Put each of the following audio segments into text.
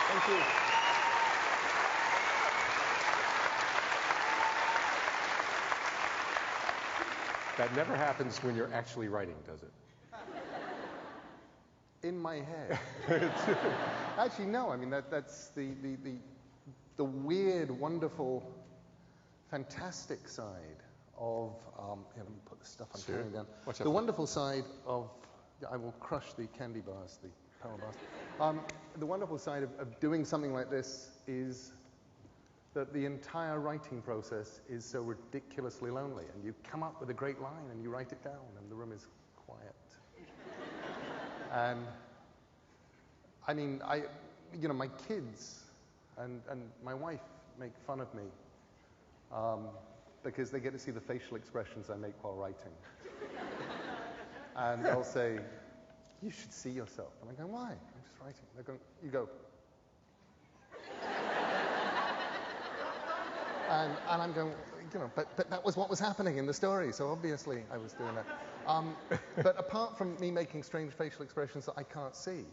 Thank you. That never happens when you're actually writing, does it? In my head. Actually, no. I mean, that's the weird, wonderful, fantastic side of. Here, let me put the stuff I'm carrying down. The wonderful side of. I will crush the candy bars, the power bars. The wonderful side of doing something like this is that the entire writing process is so ridiculously lonely, and you come up with a great line and you write it down, and the room is quiet. And I mean, my kids and my wife make fun of me because they get to see the facial expressions I make while writing. And they'll say, "You should see yourself." And I go, "Why? I'm just writing." They're going, "You go." And I'm going, but that was what was happening in the story, so obviously I was doing that. But apart from me making strange facial expressions that I can't see,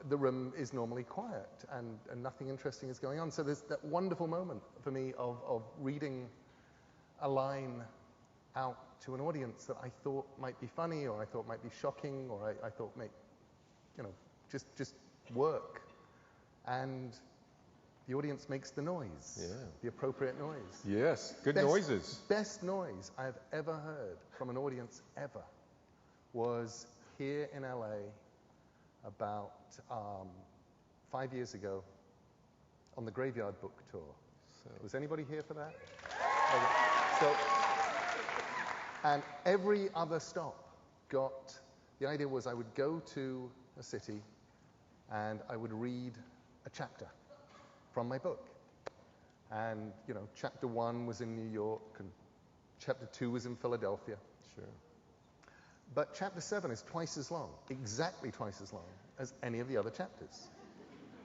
the room is normally quiet and nothing interesting is going on. So there's that wonderful moment for me of reading a line out to an audience that I thought might be funny, or I thought might be shocking, or I thought might, just work. And the audience makes the noise, the appropriate noise. Yes, good noises. Best noise I've ever heard from an audience ever was here in LA about 5 years ago on the Graveyard Book Tour. Was anybody here for that? And every other stop the idea was I would go to a city and I would read a chapter from my book. And, chapter 1 was in New York, and chapter 2 was in Philadelphia. Sure. But chapter 7 is twice as long, exactly twice as long as any of the other chapters.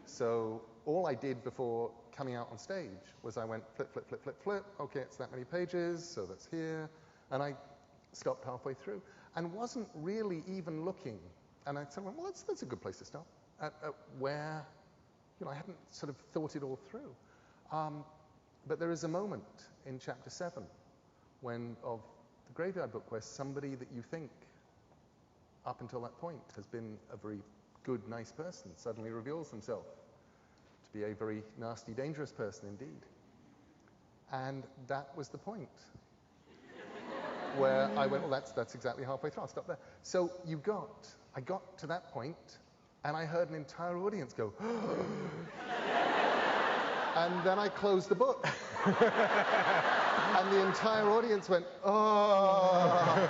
So all I did before coming out on stage was I went flip, flip, flip, flip, flip. Okay, it's that many pages, so that's here. And I stopped halfway through and wasn't really even looking. And I said, well, that's a good place to stop, at where I hadn't sort of thought it all through. But there is a moment in chapter 7 of the Graveyard Book where somebody that you think up until that point has been a very good, nice person suddenly reveals himself to be a very nasty, dangerous person indeed. And that was the point where I went, well, that's exactly halfway through. I'll stop there. So I got to that point, and I heard an entire audience go, and then I closed the book. And the entire audience went, oh.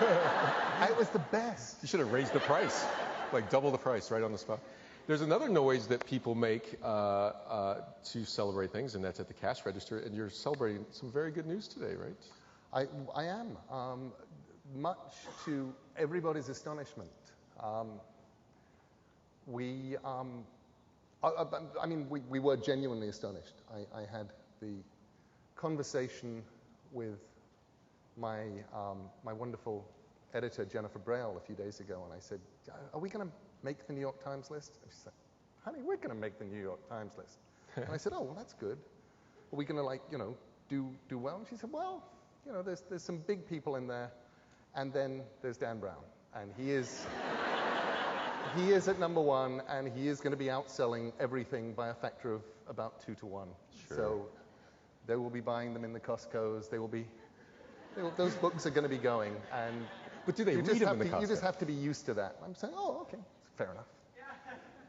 It was the best. You should have raised the price, like double the price right on the spot. There's another noise that people make to celebrate things, and that's at the cash register, and you're celebrating some very good news today, right? I am, much to everybody's astonishment. We were genuinely astonished. I had the conversation with my wonderful editor, Jennifer Braille, a few days ago, and I said, are we going to make the New York Times list? And she said, honey, we're going to make the New York Times list. And I said, oh, well, that's good. Are we going to, do well? And she said, well, there's some big people in there, and then there's Dan Brown, and he is at number 1, and he is going to be outselling everything by a factor of about 2 to 1. Sure. So they will be buying them in the Costco's. Those books are going to be going, and but do they read them in the Costco? You just have to be used to that. I'm saying, oh, okay, fair enough.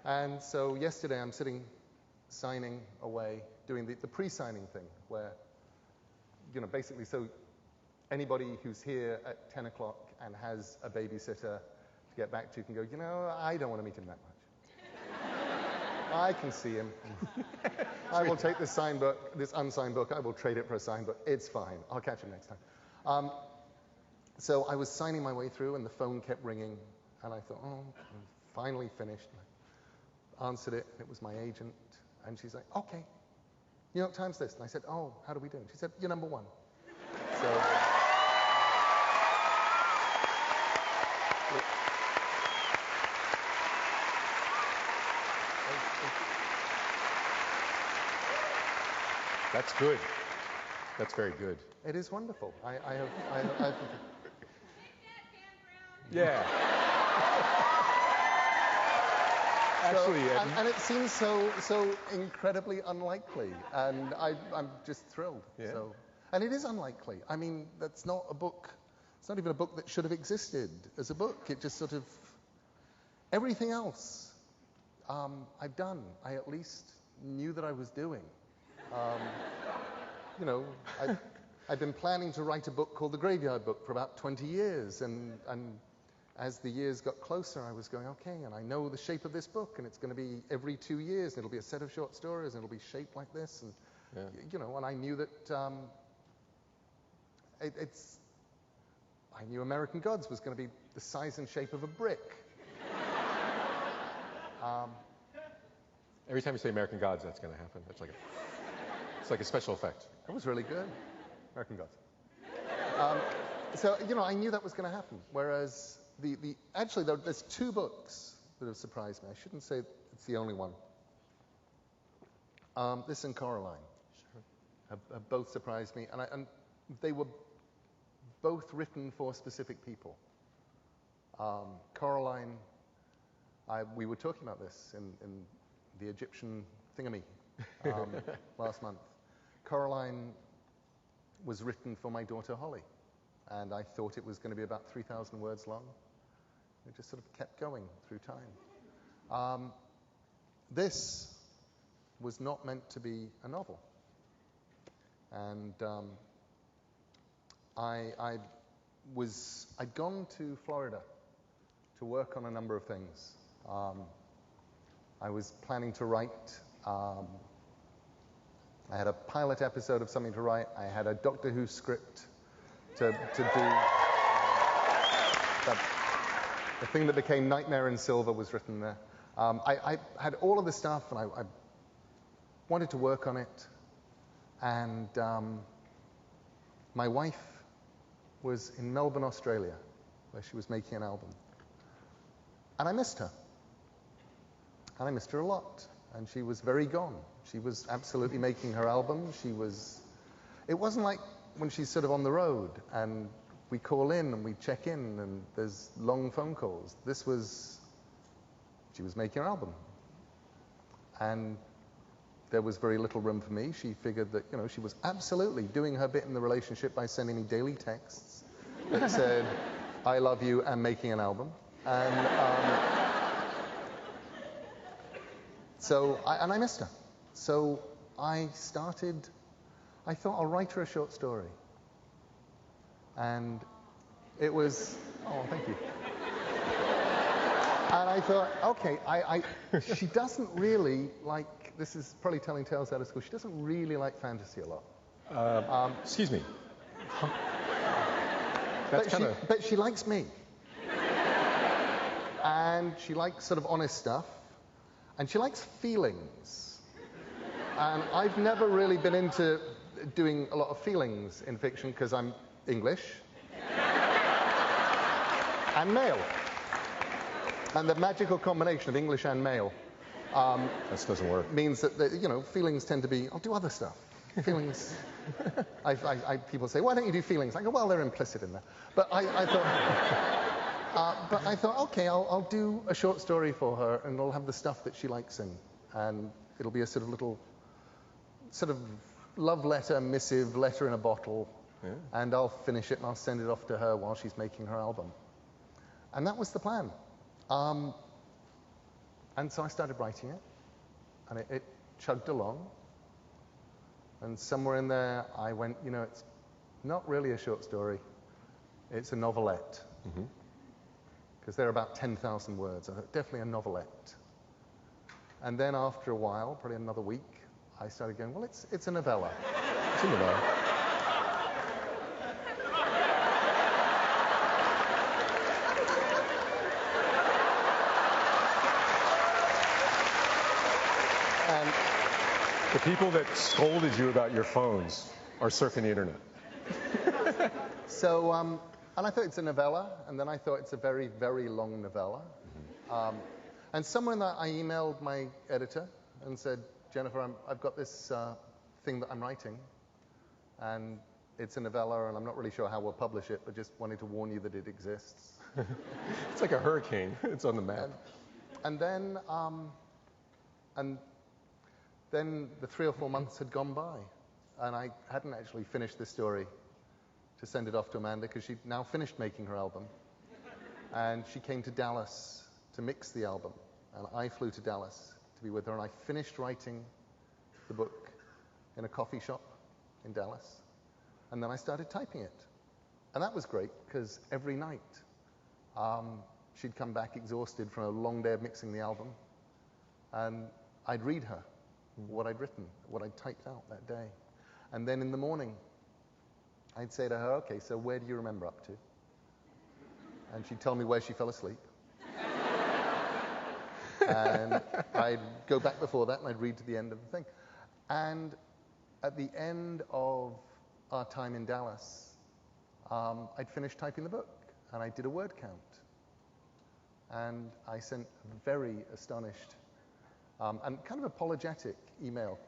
And so yesterday I'm sitting, signing away, doing the pre-signing thing, where basically, so anybody who's here at 10 o'clock and has a babysitter to get back to can go, I don't want to meet him that much. I can see him. I will take this signed book, this unsigned book, I will trade it for a signed book. It's fine. I'll catch him next time. So I was signing my way through, and the phone kept ringing, and I thought, oh, I'm finally finished. I answered it, and it was my agent, and she's like, okay, New York Times list. And I said, oh, how do we do? And she said, you're number 1. So... That's good. That's very good. It is wonderful. I've Yeah. Actually, and it seems so incredibly unlikely, and I'm just thrilled. Yeah. And it is unlikely. I mean, that's not a book. It's not even a book that should have existed as a book. It just sort of everything else I've done. I at least knew that I was doing. You know, I've been planning to write a book called The Graveyard Book for about 20 years, and as the years got closer, I was going, okay, and I know the shape of this book, and it's going to be every 2 years, and it'll be a set of short stories, and it'll be shaped like this, and you know, and I knew that I knew American Gods was going to be the size and shape of a brick. every time you say American Gods, that's going to happen. It's like a special effect. That was really good, American Gods. So you know, I knew that was going to happen. Whereas actually there's two books that have surprised me. I shouldn't say it's the only one. This and Coraline have both surprised me, and they were both written for specific people. Coraline, we were talking about this in the Egyptian thingamy last month. Coraline was written for my daughter Holly, and I thought it was going to be about 3,000 words long. It just sort of kept going through time. This was not meant to be a novel, and I'd gone to Florida to work on a number of things. I was planning to write. I had a pilot episode of something to write. I had a Doctor Who script to do. The thing that became Nightmare in Silver was written there. I had all of the stuff, and I wanted to work on it. And my wife was in Melbourne, Australia, where she was making an album. And I missed her. And I missed her a lot. And she was very gone. She was absolutely making her album. It wasn't like when she's sort of on the road and we call in and we check in and there's long phone calls. She was making her album. And there was very little room for me. She figured that, you know, she was absolutely doing her bit in the relationship by sending me daily texts that said, I love you, and making an album. And I missed her. So I thought I'll write her a short story. And it was, oh, thank you. And I thought, okay, she doesn't really like, this is probably telling tales out of school, she doesn't really like fantasy a lot. Excuse me. But she likes me. And she likes sort of honest stuff. And she likes feelings. And I've never really been into doing a lot of feelings in fiction because I'm English and male. And the magical combination of English and male this doesn't work. Means that, you know, feelings tend to be, I'll do other stuff. Feelings. People say, why don't you do feelings? I go, well, they're implicit in there. But I thought, okay, I'll do a short story for her, and it'll have the stuff that she likes in, and it'll be a sort of little, sort of love letter, missive, letter in a bottle, and I'll finish it and I'll send it off to her while she's making her album. And that was the plan. And so I started writing it, and it chugged along. And somewhere in there, I went, you know, it's not really a short story. It's a novelette. Because they're about 10,000 words. I thought, definitely a novelette. And then after a while, probably another week, I started going, well, it's a novella. It's a novella. And the people that scolded you about your phones are surfing the internet. So, and I thought it's a novella, and then I thought it's a very, very long novella. And somewhere in that, I emailed my editor and said, Jennifer, I've got this thing that I'm writing, and it's a novella, and I'm not really sure how we'll publish it, but just wanted to warn you that it exists. It's like a hurricane. It's on the map. And then the 3 or 4 months had gone by, and I hadn't actually finished this story to send it off to Amanda, because she'd now finished making her album. And she came to Dallas to mix the album, and I flew to Dallas to be with her, and I finished writing the book in a coffee shop in Dallas, and then I started typing it. And that was great, because every night she'd come back exhausted from a long day of mixing the album, and I'd read her what I'd written, what I'd typed out that day. And then in the morning, I'd say to her, okay, so where do you remember up to? And she'd tell me where she fell asleep. And I'd go back before that, and I'd read to the end of the thing. And at the end of our time in Dallas, I'd finished typing the book, and I did a word count. And I sent a very astonished and kind of apologetic email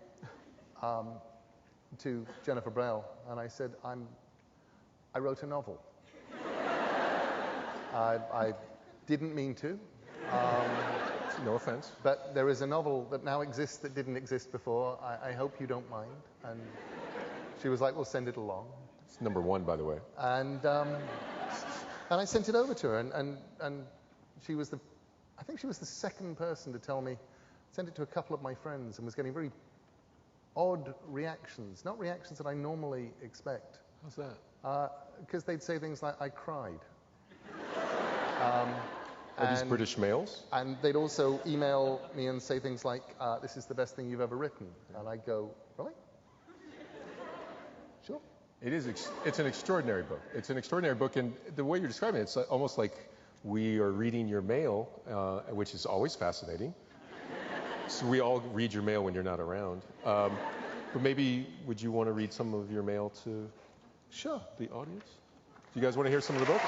to Jennifer Braille, and I said, I wrote a novel. I didn't mean to. No offense. But there is a novel that now exists that didn't exist before. I hope you don't mind. And she was like, well, send it along. It's number 1, by the way. And I sent it over to her, and she was I think she was the second person to tell me, sent it to a couple of my friends, and was getting very odd reactions, not reactions that I normally expect. How's that? Because they'd say things like, I cried. Are these British males? And they'd also email me and say things like, this is the best thing you've ever written. And I'd go, really? Sure. It's an extraordinary book. It's an extraordinary book, and the way you're describing it, it's almost like we are reading your mail, which is always fascinating. So we all read your mail when you're not around. But maybe, would you want to read some of your mail to Sure. the audience? Do you guys want to hear some of the book?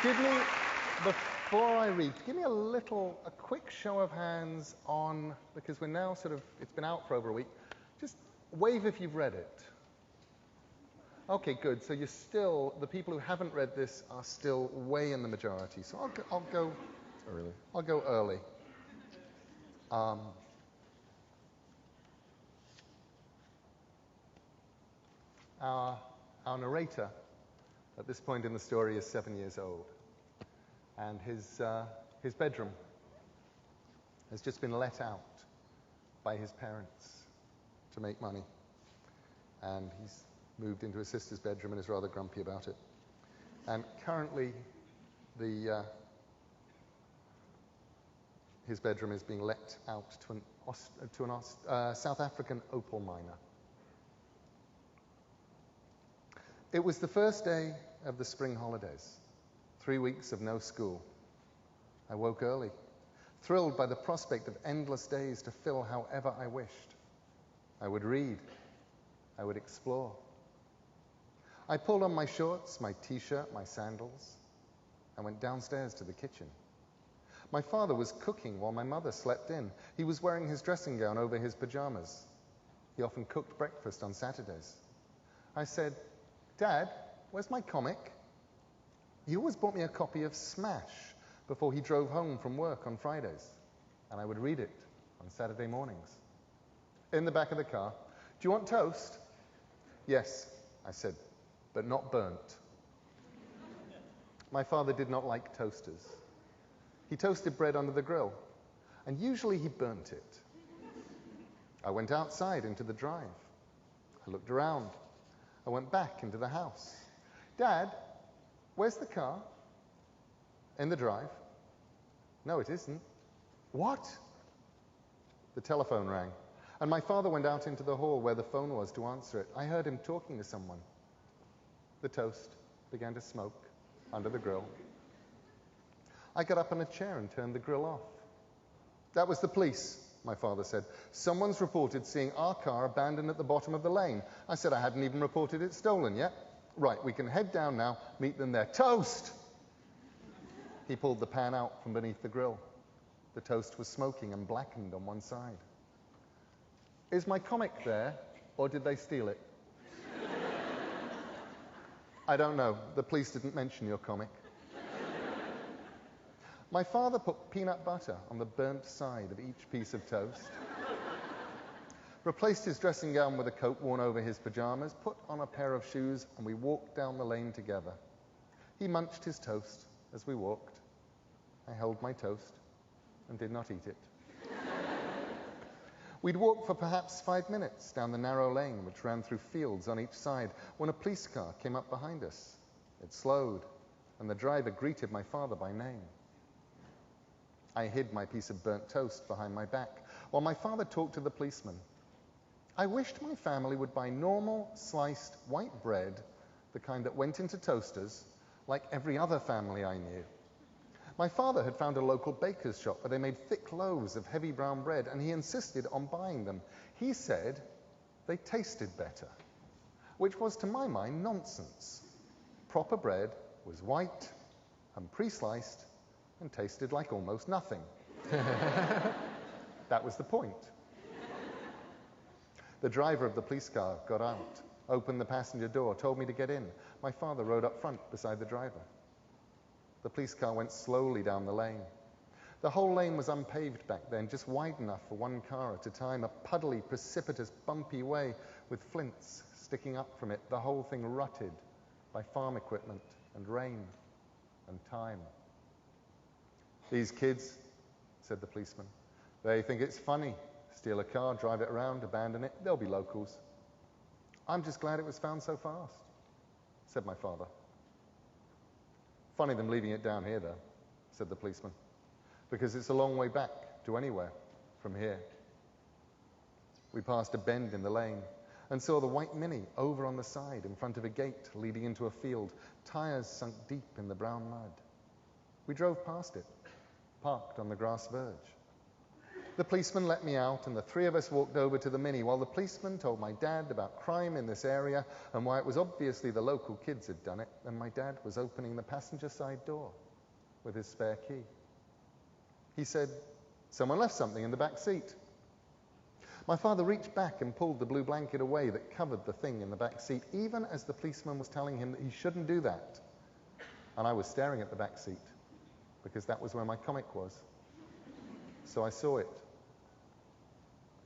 Give me, before I read, give me a quick show of hands on, because we're now it's been out for over a week. Just wave if you've read it. Okay, good. So the people who haven't read this are still way in the majority. So I'll go early. I'll go early. Our narrator at this point in the story is 7 years old, and his bedroom has just been let out by his parents to make money, and he's moved into his sister's bedroom and is rather grumpy about it. And currently, his bedroom is being let out to a South African opal miner. It was the first day of the spring holidays, 3 weeks of no school. I woke early, thrilled by the prospect of endless days to fill however I wished. I would read. I would explore. I pulled on my shorts, my t-shirt, my sandals. I went downstairs to the kitchen. My father was cooking while my mother slept in. He was wearing his dressing gown over his pajamas. He often cooked breakfast on Saturdays. I said, Dad, where's my comic? He always bought me a copy of Smash before he drove home from work on Fridays, and I would read it on Saturday mornings. In the back of the car, do you want toast? Yes, I said, but not burnt. My father did not like toasters. He toasted bread under the grill, and usually he burnt it. I went outside into the drive. I looked around. I went back into the house. Dad, where's the car? In the drive. No, it isn't. What? The telephone rang, and my father went out into the hall where the phone was to answer it. I heard him talking to someone. The toast began to smoke under the grill. I got up on a chair and turned the grill off. That was the police, my father said. Someone's reported seeing our car abandoned at the bottom of the lane. I said I hadn't even reported it stolen yet. Right, we can head down now, meet them there. Toast! He pulled the pan out from beneath the grill. The toast was smoking and blackened on one side. Is my comic there, or did they steal it? I don't know. The police didn't mention your comic. My father put peanut butter on the burnt side of each piece of toast, replaced his dressing gown with a coat worn over his pajamas, put on a pair of shoes, and we walked down the lane together. He munched his toast as we walked. I held my toast and did not eat it. We'd walked for perhaps 5 minutes down the narrow lane which ran through fields on each side when a police car came up behind us. It slowed, and the driver greeted my father by name. I hid my piece of burnt toast behind my back while my father talked to the policeman. I wished my family would buy normal, sliced white bread, the kind that went into toasters, like every other family I knew. My father had found a local baker's shop where they made thick loaves of heavy brown bread, and he insisted on buying them. He said they tasted better, which was, to my mind, nonsense. Proper bread was white and pre-sliced and tasted like almost nothing. That was the point. The driver of the police car got out, opened the passenger door, told me to get in. My father rode up front beside the driver. The police car went slowly down the lane. The whole lane was unpaved back then, just wide enough for one car at a time, a puddly, precipitous, bumpy way with flints sticking up from it, the whole thing rutted by farm equipment and rain and time. These kids, said the policeman, they think it's funny. Steal a car, drive it around, abandon it. They'll be locals. I'm just glad it was found so fast, said my father. Funny them leaving it down here, though, said the policeman, because it's a long way back to anywhere from here. We passed a bend in the lane and saw the white Mini over on the side in front of a gate leading into a field, tires sunk deep in the brown mud. We drove past it, parked on the grass verge. The policeman let me out, and the three of us walked over to the Mini while the policeman told my dad about crime in this area and why it was obviously the local kids had done it, and my dad was opening the passenger side door with his spare key. He said, "Someone left something in the back seat." My father reached back and pulled the blue blanket away that covered the thing in the back seat, even as the policeman was telling him that he shouldn't do that. And I was staring at the back seat because that was where my comic was. So I saw it.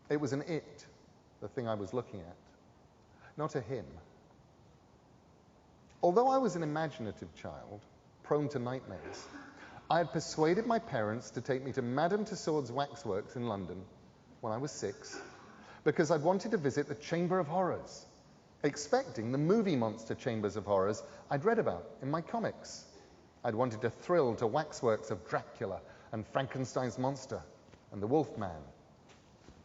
It was an it, the thing I was looking at, not a him. Although I was an imaginative child, prone to nightmares, I had persuaded my parents to take me to Madame Tussauds Waxworks in London when I was 6, because I'd wanted to visit the Chamber of Horrors, expecting the movie monster chambers of horrors I'd read about in my comics. I'd wanted to thrill to waxworks of Dracula and Frankenstein's monster and the Wolfman.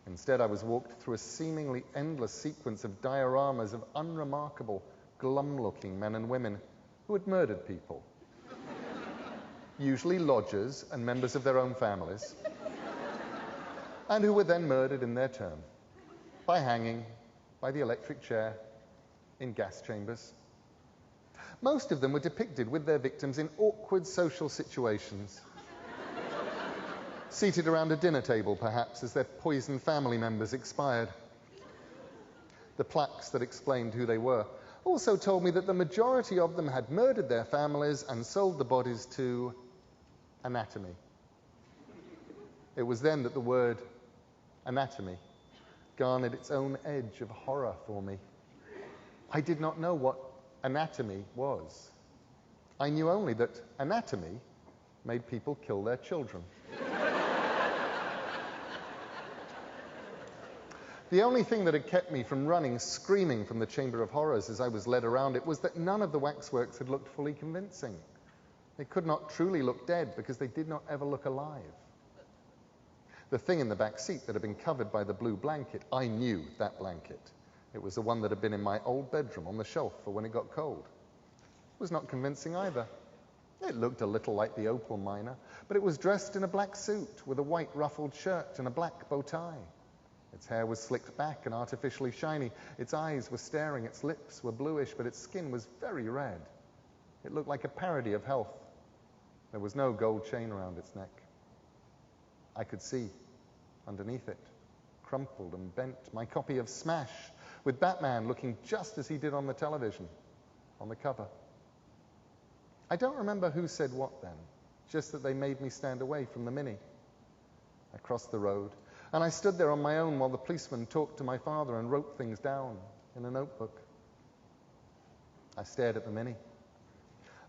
Instead, I was walked through a seemingly endless sequence of dioramas of unremarkable, glum-looking men and women who had murdered people, usually lodgers and members of their own families, and who were then murdered in their turn, by hanging, by the electric chair, in gas chambers. Most of them were depicted with their victims in awkward social situations, seated around a dinner table, perhaps, as their poisoned family members expired. The plaques that explained who they were also told me that the majority of them had murdered their families and sold the bodies to anatomy. It was then that the word anatomy garnered its own edge of horror for me. I did not know what anatomy was. I knew only that anatomy made people kill their children. The only thing that had kept me from running screaming from the Chamber of Horrors as I was led around it was that none of the waxworks had looked fully convincing. They could not truly look dead because they did not ever look alive. The thing in the back seat that had been covered by the blue blanket, I knew that blanket. It was the one that had been in my old bedroom on the shelf for when it got cold. It was not convincing either. It looked a little like the opal miner, but it was dressed in a black suit with a white ruffled shirt and a black bow tie. Its hair was slicked back and artificially shiny. Its eyes were staring, its lips were bluish, but its skin was very red. It looked like a parody of health. There was no gold chain around its neck. I could see underneath it, crumpled and bent, my copy of Smash, with Batman looking just as he did on the television, on the cover. I don't remember who said what then, just that they made me stand away from the Mini. I crossed the road, and I stood there on my own while the policeman talked to my father and wrote things down in a notebook. I stared at the Mini.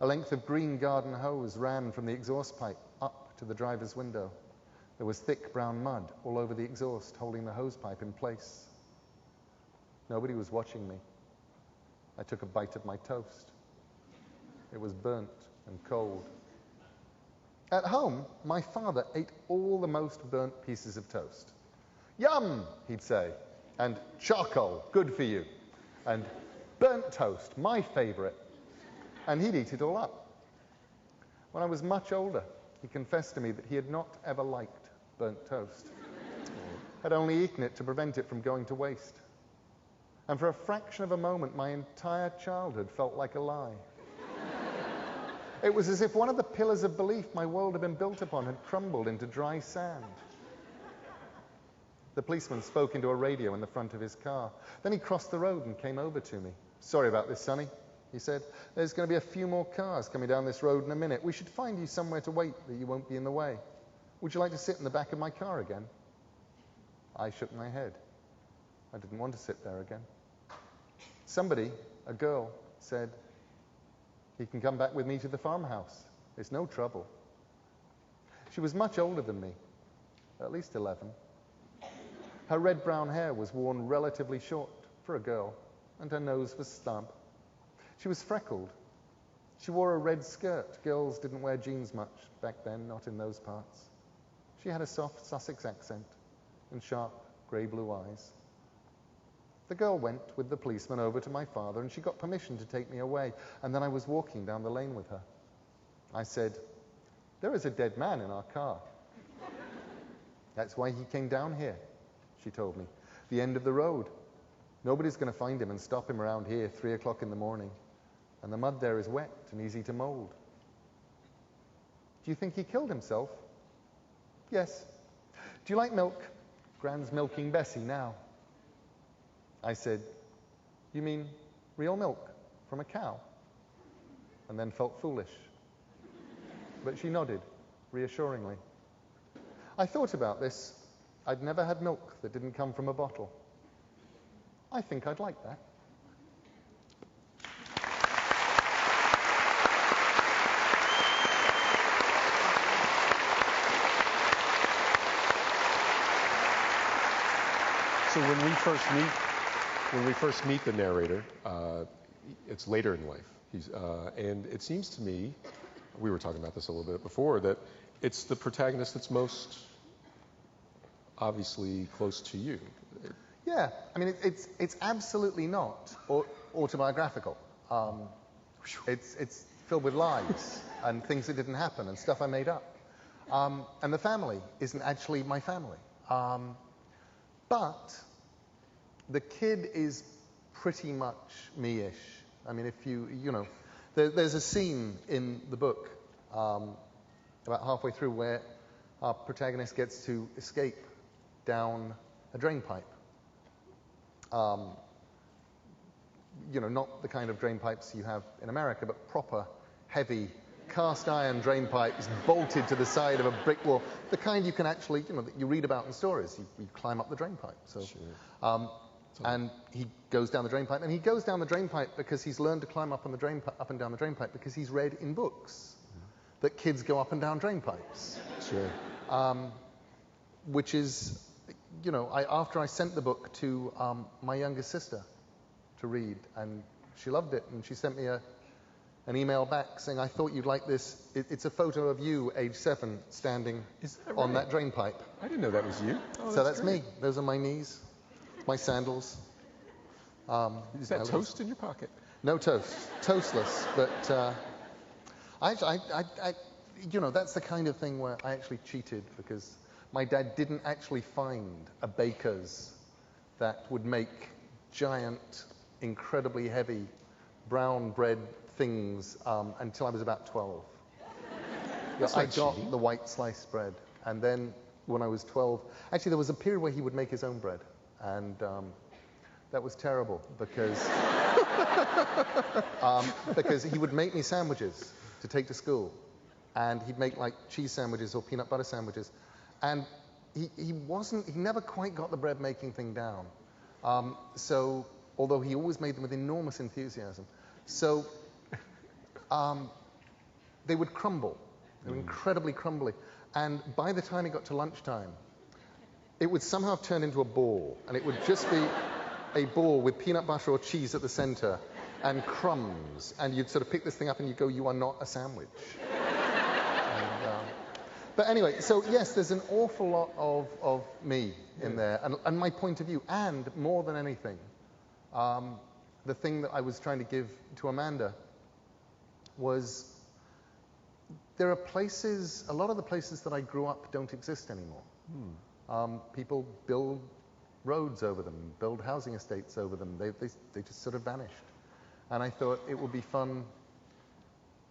A length of green garden hose ran from the exhaust pipe up to the driver's window. There was thick brown mud all over the exhaust, holding the hose pipe in place. Nobody was watching me. I took a bite of my toast. It was burnt and cold. At home, my father ate all the most burnt pieces of toast. Yum, he'd say, and charcoal, good for you, and burnt toast, my favorite, and he'd eat it all up. When I was much older, he confessed to me that he had not ever liked burnt toast, had only eaten it to prevent it from going to waste. And for a fraction of a moment, my entire childhood felt like a lie. It was as if one of the pillars of belief my world had been built upon had crumbled into dry sand. The policeman spoke into a radio in the front of his car. Then he crossed the road and came over to me. "Sorry about this, Sonny," he said. "There's going to be a few more cars coming down this road in a minute. We should find you somewhere to wait that you won't be in the way. Would you like to sit in the back of my car again?" I shook my head. I didn't want to sit there again. Somebody, a girl, said, "He can come back with me to the farmhouse. It's no trouble." She was much older than me, at least 11. Her red-brown hair was worn relatively short for a girl, and her nose was stub. She was freckled. She wore a red skirt. Girls didn't wear jeans much back then, not in those parts. She had a soft Sussex accent and sharp grey-blue eyes. The girl went with the policeman over to my father, and she got permission to take me away, and then I was walking down the lane with her. I said, "There is a dead man in our car." "That's why he came down here," she told me. "The end of the road. Nobody's going to find him and stop him around here 3 o'clock in the morning. And the mud there is wet and easy to mold." "Do you think he killed himself?" "Yes." "Do you like milk?" "Gran's milking Bessie now." I said, "You mean real milk from a cow?" And then felt foolish. But she nodded reassuringly. I thought about this. I'd never had milk that didn't come from a bottle. I think I'd like that. So when we first meet the narrator, it's later in life. And it seems to me, we were talking about this a little bit before, that it's the protagonist that's most obviously close to you. Yeah, I mean, it's absolutely not autobiographical. It's filled with lies and things that didn't happen and stuff I made up. And the family isn't actually my family. But the kid is pretty much me-ish. I mean, if you know, there's a scene in the book about halfway through where our protagonist gets to escape down a drain pipe. Not the kind of drain pipes you have in America, but proper, heavy, cast iron drain pipes bolted to the side of a brick wall. The kind you can actually, that you read about in stories. You climb up the drain pipe. So, sure. And he goes down the drain pipe, and he goes down the drain pipe because he's learned to climb up and down the drain pipe because he's read in books that kids go up and down drain pipes. Sure. Which is, after I sent the book to my younger sister to read, and she loved it, and she sent me an email back saying, "I thought you'd like this. It's a photo of you, age 7, standing on that drain pipe." I didn't know that was you. Oh, so that's me. Those are my knees, my sandals. Is that toast in your pocket? No toast. Toastless. But that's the kind of thing where I actually cheated because my dad didn't actually find a baker's that would make giant, incredibly heavy brown bread things until I was about 12. I got the white sliced bread, and then when I was 12. Actually, there was a period where he would make his own bread, and that was terrible because he would make me sandwiches to take to school, and he'd make like cheese sandwiches or peanut butter sandwiches, and he never quite got the bread making thing down. So although he always made them with enormous enthusiasm, so they would crumble. They were incredibly crumbly, and by the time it got to lunchtime, it would somehow turn into a ball, and it would just be a ball with peanut butter or cheese at the center and crumbs, and you'd sort of pick this thing up and you'd go, you are not a sandwich. But anyway, so yes, there's an awful lot of me in there, and my point of view, and more than anything, the thing that I was trying to give to Amanda was there are places, a lot of the places that I grew up don't exist anymore. People build roads over them, build housing estates over them. They just sort of vanished. And I thought it would be fun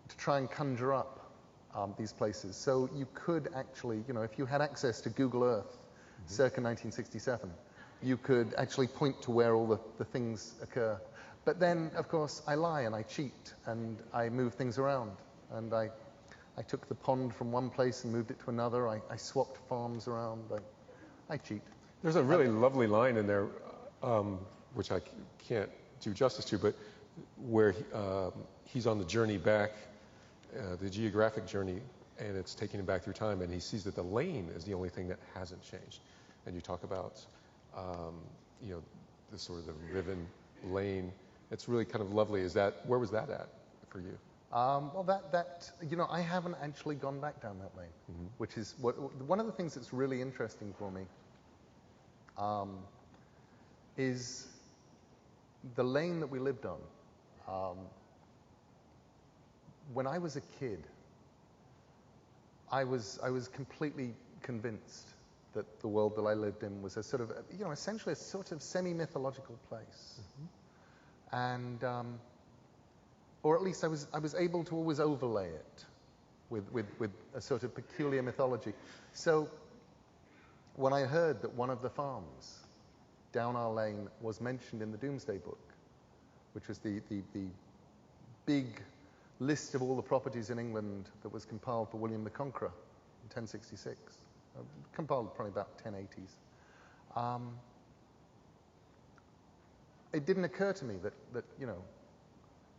to try and conjure up these places. So you could actually, if you had access to Google Earth circa 1967, you could actually point to where all the things occur. But then, of course, I lie and I cheat and I move things around. And I took the pond from one place and moved it to another. I swapped farms around. I cheat. There's a really lovely line in there, which I can't do justice to, but where he's on the journey back, the geographic journey, and it's taking him back through time, and he sees that the lane is the only thing that hasn't changed. And you talk about, the sort of the riven lane. It's really kind of lovely. Where was that at for you? Well, I haven't actually gone back down that lane, which is one of the things that's really interesting for me. Is the lane that we lived on. When I was a kid, I was completely convinced that the world that I lived in was a sort of, essentially a sort of semi-mythological place. And, or at least I was able to always overlay it with a sort of peculiar mythology. So when I heard that one of the farms down our lane was mentioned in the Doomsday Book, which was the big list of all the properties in England that was compiled for William the Conqueror in 1066, compiled probably about 1080s. It didn't occur to me that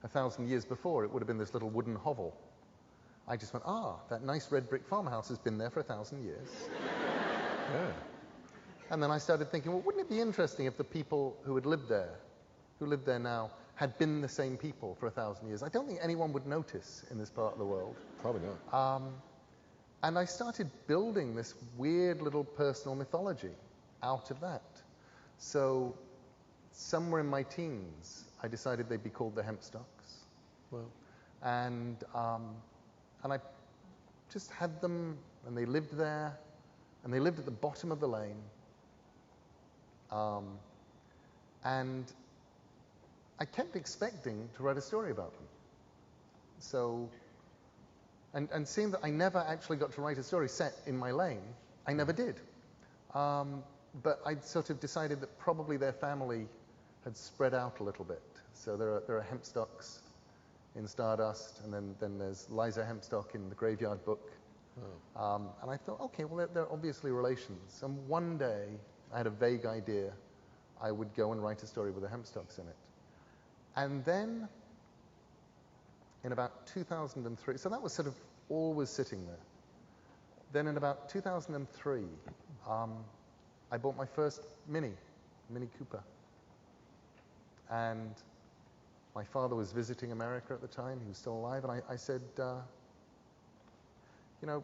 1,000 years before it would have been this little wooden hovel. I just went, that nice red brick farmhouse has been there for 1,000 years. Yeah. And then I started thinking, well, wouldn't it be interesting if the people who had lived there, who live there now, had been the same people for 1,000 years? I don't think anyone would notice in this part of the world. Probably not. And I started building this weird little personal mythology out of that. So somewhere in my teens, I decided they'd be called the Hempstocks. Well, and I just had them, and they lived there, and they lived at the bottom of the lane. And I kept expecting to write a story about them. So, and seeing that I never actually got to write a story set in my lane, I never did. But I'd sort of decided that probably their family had spread out a little bit. So there are Hempstocks in Stardust, and then there's Liza Hempstock in the Graveyard Book. And I thought, okay, well, they're obviously relations. And one day, I had a vague idea I would go and write a story with the Hempstocks in it. And then, in about 2003, so that was sort of always sitting there. Then in about 2003, I bought my first Mini Cooper. And my father was visiting America at the time. He was still alive. And I said, it's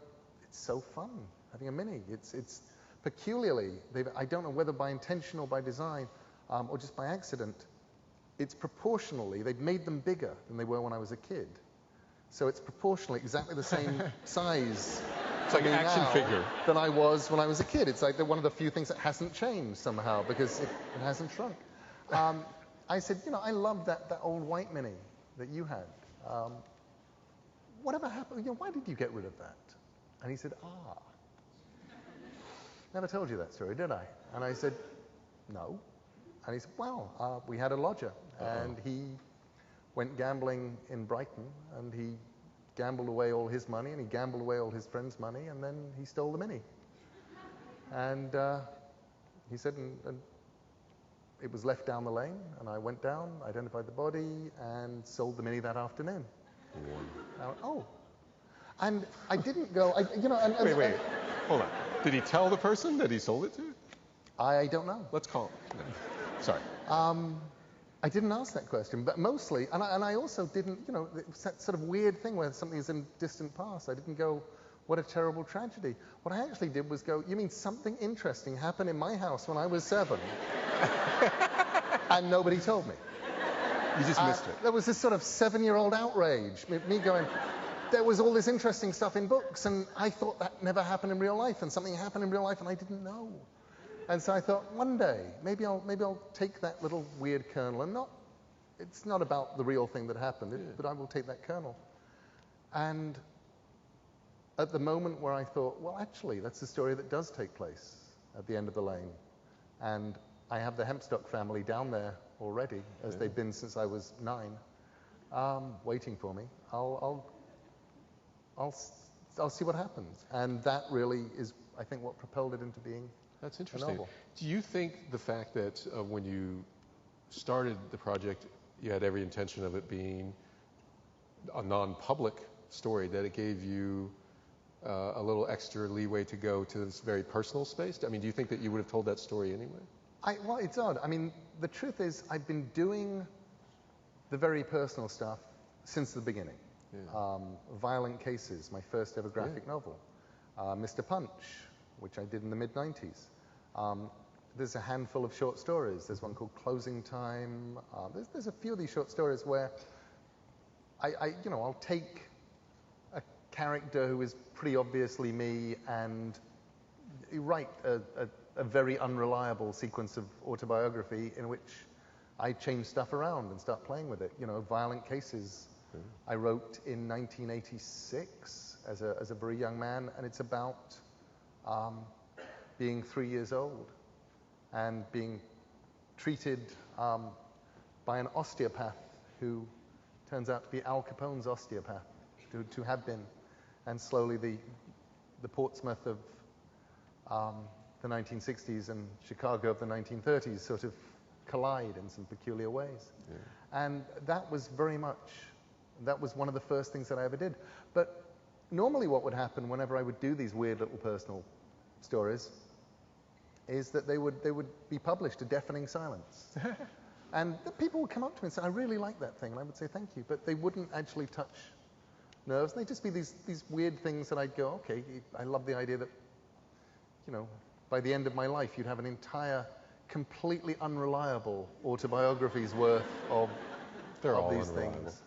so fun having a Mini. It's peculiarly, I don't know whether by intention or by design or just by accident, it's proportionally, they've made them bigger than they were when I was a kid. So it's proportionally exactly the same size it's like an action figure than I was when I was a kid. It's like they're one of the few things that hasn't changed somehow because it hasn't shrunk. I said, I love that old white Mini that you had. Whatever happened? Why did you get rid of that? And he said, never told you that story, did I? And I said, no. And he said, well, we had a lodger, and he went gambling in Brighton, and he gambled away all his money, and he gambled away all his friends' money, and then he stole the Mini. And he said, and it was left down the lane, and I went down, identified the body, and sold the Mini that afternoon. Oh. And I didn't go, Wait, hold on. Did he tell the person that he sold it to? I don't know. Let's call him. No. Sorry. I didn't ask that question, but mostly, and I also didn't, it's that sort of weird thing where something is in distant past. I didn't go, what a terrible tragedy. What I actually did was go, you mean something interesting happened in my house when I was 7? And nobody told me. You just missed it. There was this sort of 7-year-old outrage, me going, there was all this interesting stuff in books, and I thought that never happened in real life, and something happened in real life, and I didn't know. And so I thought, one day, maybe I'll take that little weird kernel, and it's not about the real thing that happened, but I will take that kernel. And at the moment where I thought, well, actually, that's a story that does take place at the end of the lane. And I have the Hempstock family down there already, as they've been since I was 9, waiting for me. I'll see what happens. And that really is, I think, what propelled it into being That's interesting. a novel. Do you think the fact that when you started the project, you had every intention of it being a non-public story, that it gave you a little extra leeway to go to this very personal space? I mean, do you think that you would have told that story anyway? Well, it's odd. I mean, the truth is, I've been doing the very personal stuff since the beginning. Yeah. Violent Cases, my first ever graphic novel. Mr. Punch, which I did in the mid-90s. There's a handful of short stories. There's one called Closing Time. There's a few of these short stories where I'll take a character who is pretty obviously me and write a very unreliable sequence of autobiography in which I change stuff around and start playing with it. Violent Cases I wrote in 1986 as a very young man, and it's about being 3 years old and being treated by an osteopath who turns out to be Al Capone's osteopath, to have been. And slowly the Portsmouth of the 1960s and Chicago of the 1930s sort of collide in some peculiar ways. Yeah. And that was one of the first things that I ever did. But normally what would happen whenever I would do these weird little personal stories is that they would be published to deafening silence. And people would come up to me and say, I really like that thing. And I would say, thank you. But they wouldn't actually touch nerves. They'd just be these weird things that I'd go, okay, I love the idea that, by the end of my life, you'd have an entire, completely unreliable autobiography's worth of these things.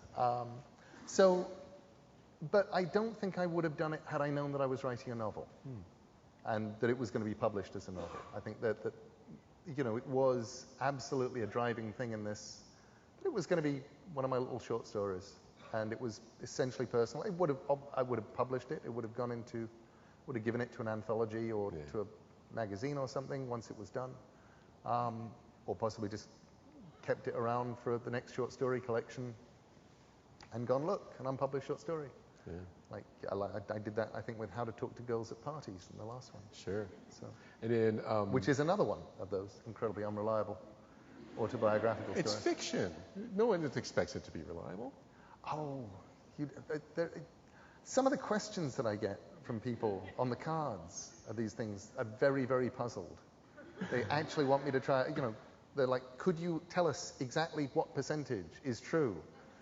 But I don't think I would have done it had I known that I was writing a novel and that it was going to be published as a novel. I think that it was absolutely a driving thing in this. But it was going to be one of my little short stories, and it was essentially personal. I would have published it. It would have given it to an anthology or to a magazine or something once it was done, or possibly just kept it around for the next short story collection and gone, look, an unpublished short story. Yeah. Like I did that, I think, with How to Talk to Girls at Parties in the last one. Sure. So, and then, which is another one of those incredibly unreliable autobiographical it's stories. It's fiction. No one expects it to be reliable. Oh, some of the questions that I get from people on the cards of these things are very, very puzzled. They actually want me to try, they're like, could you tell us exactly what percentage is true?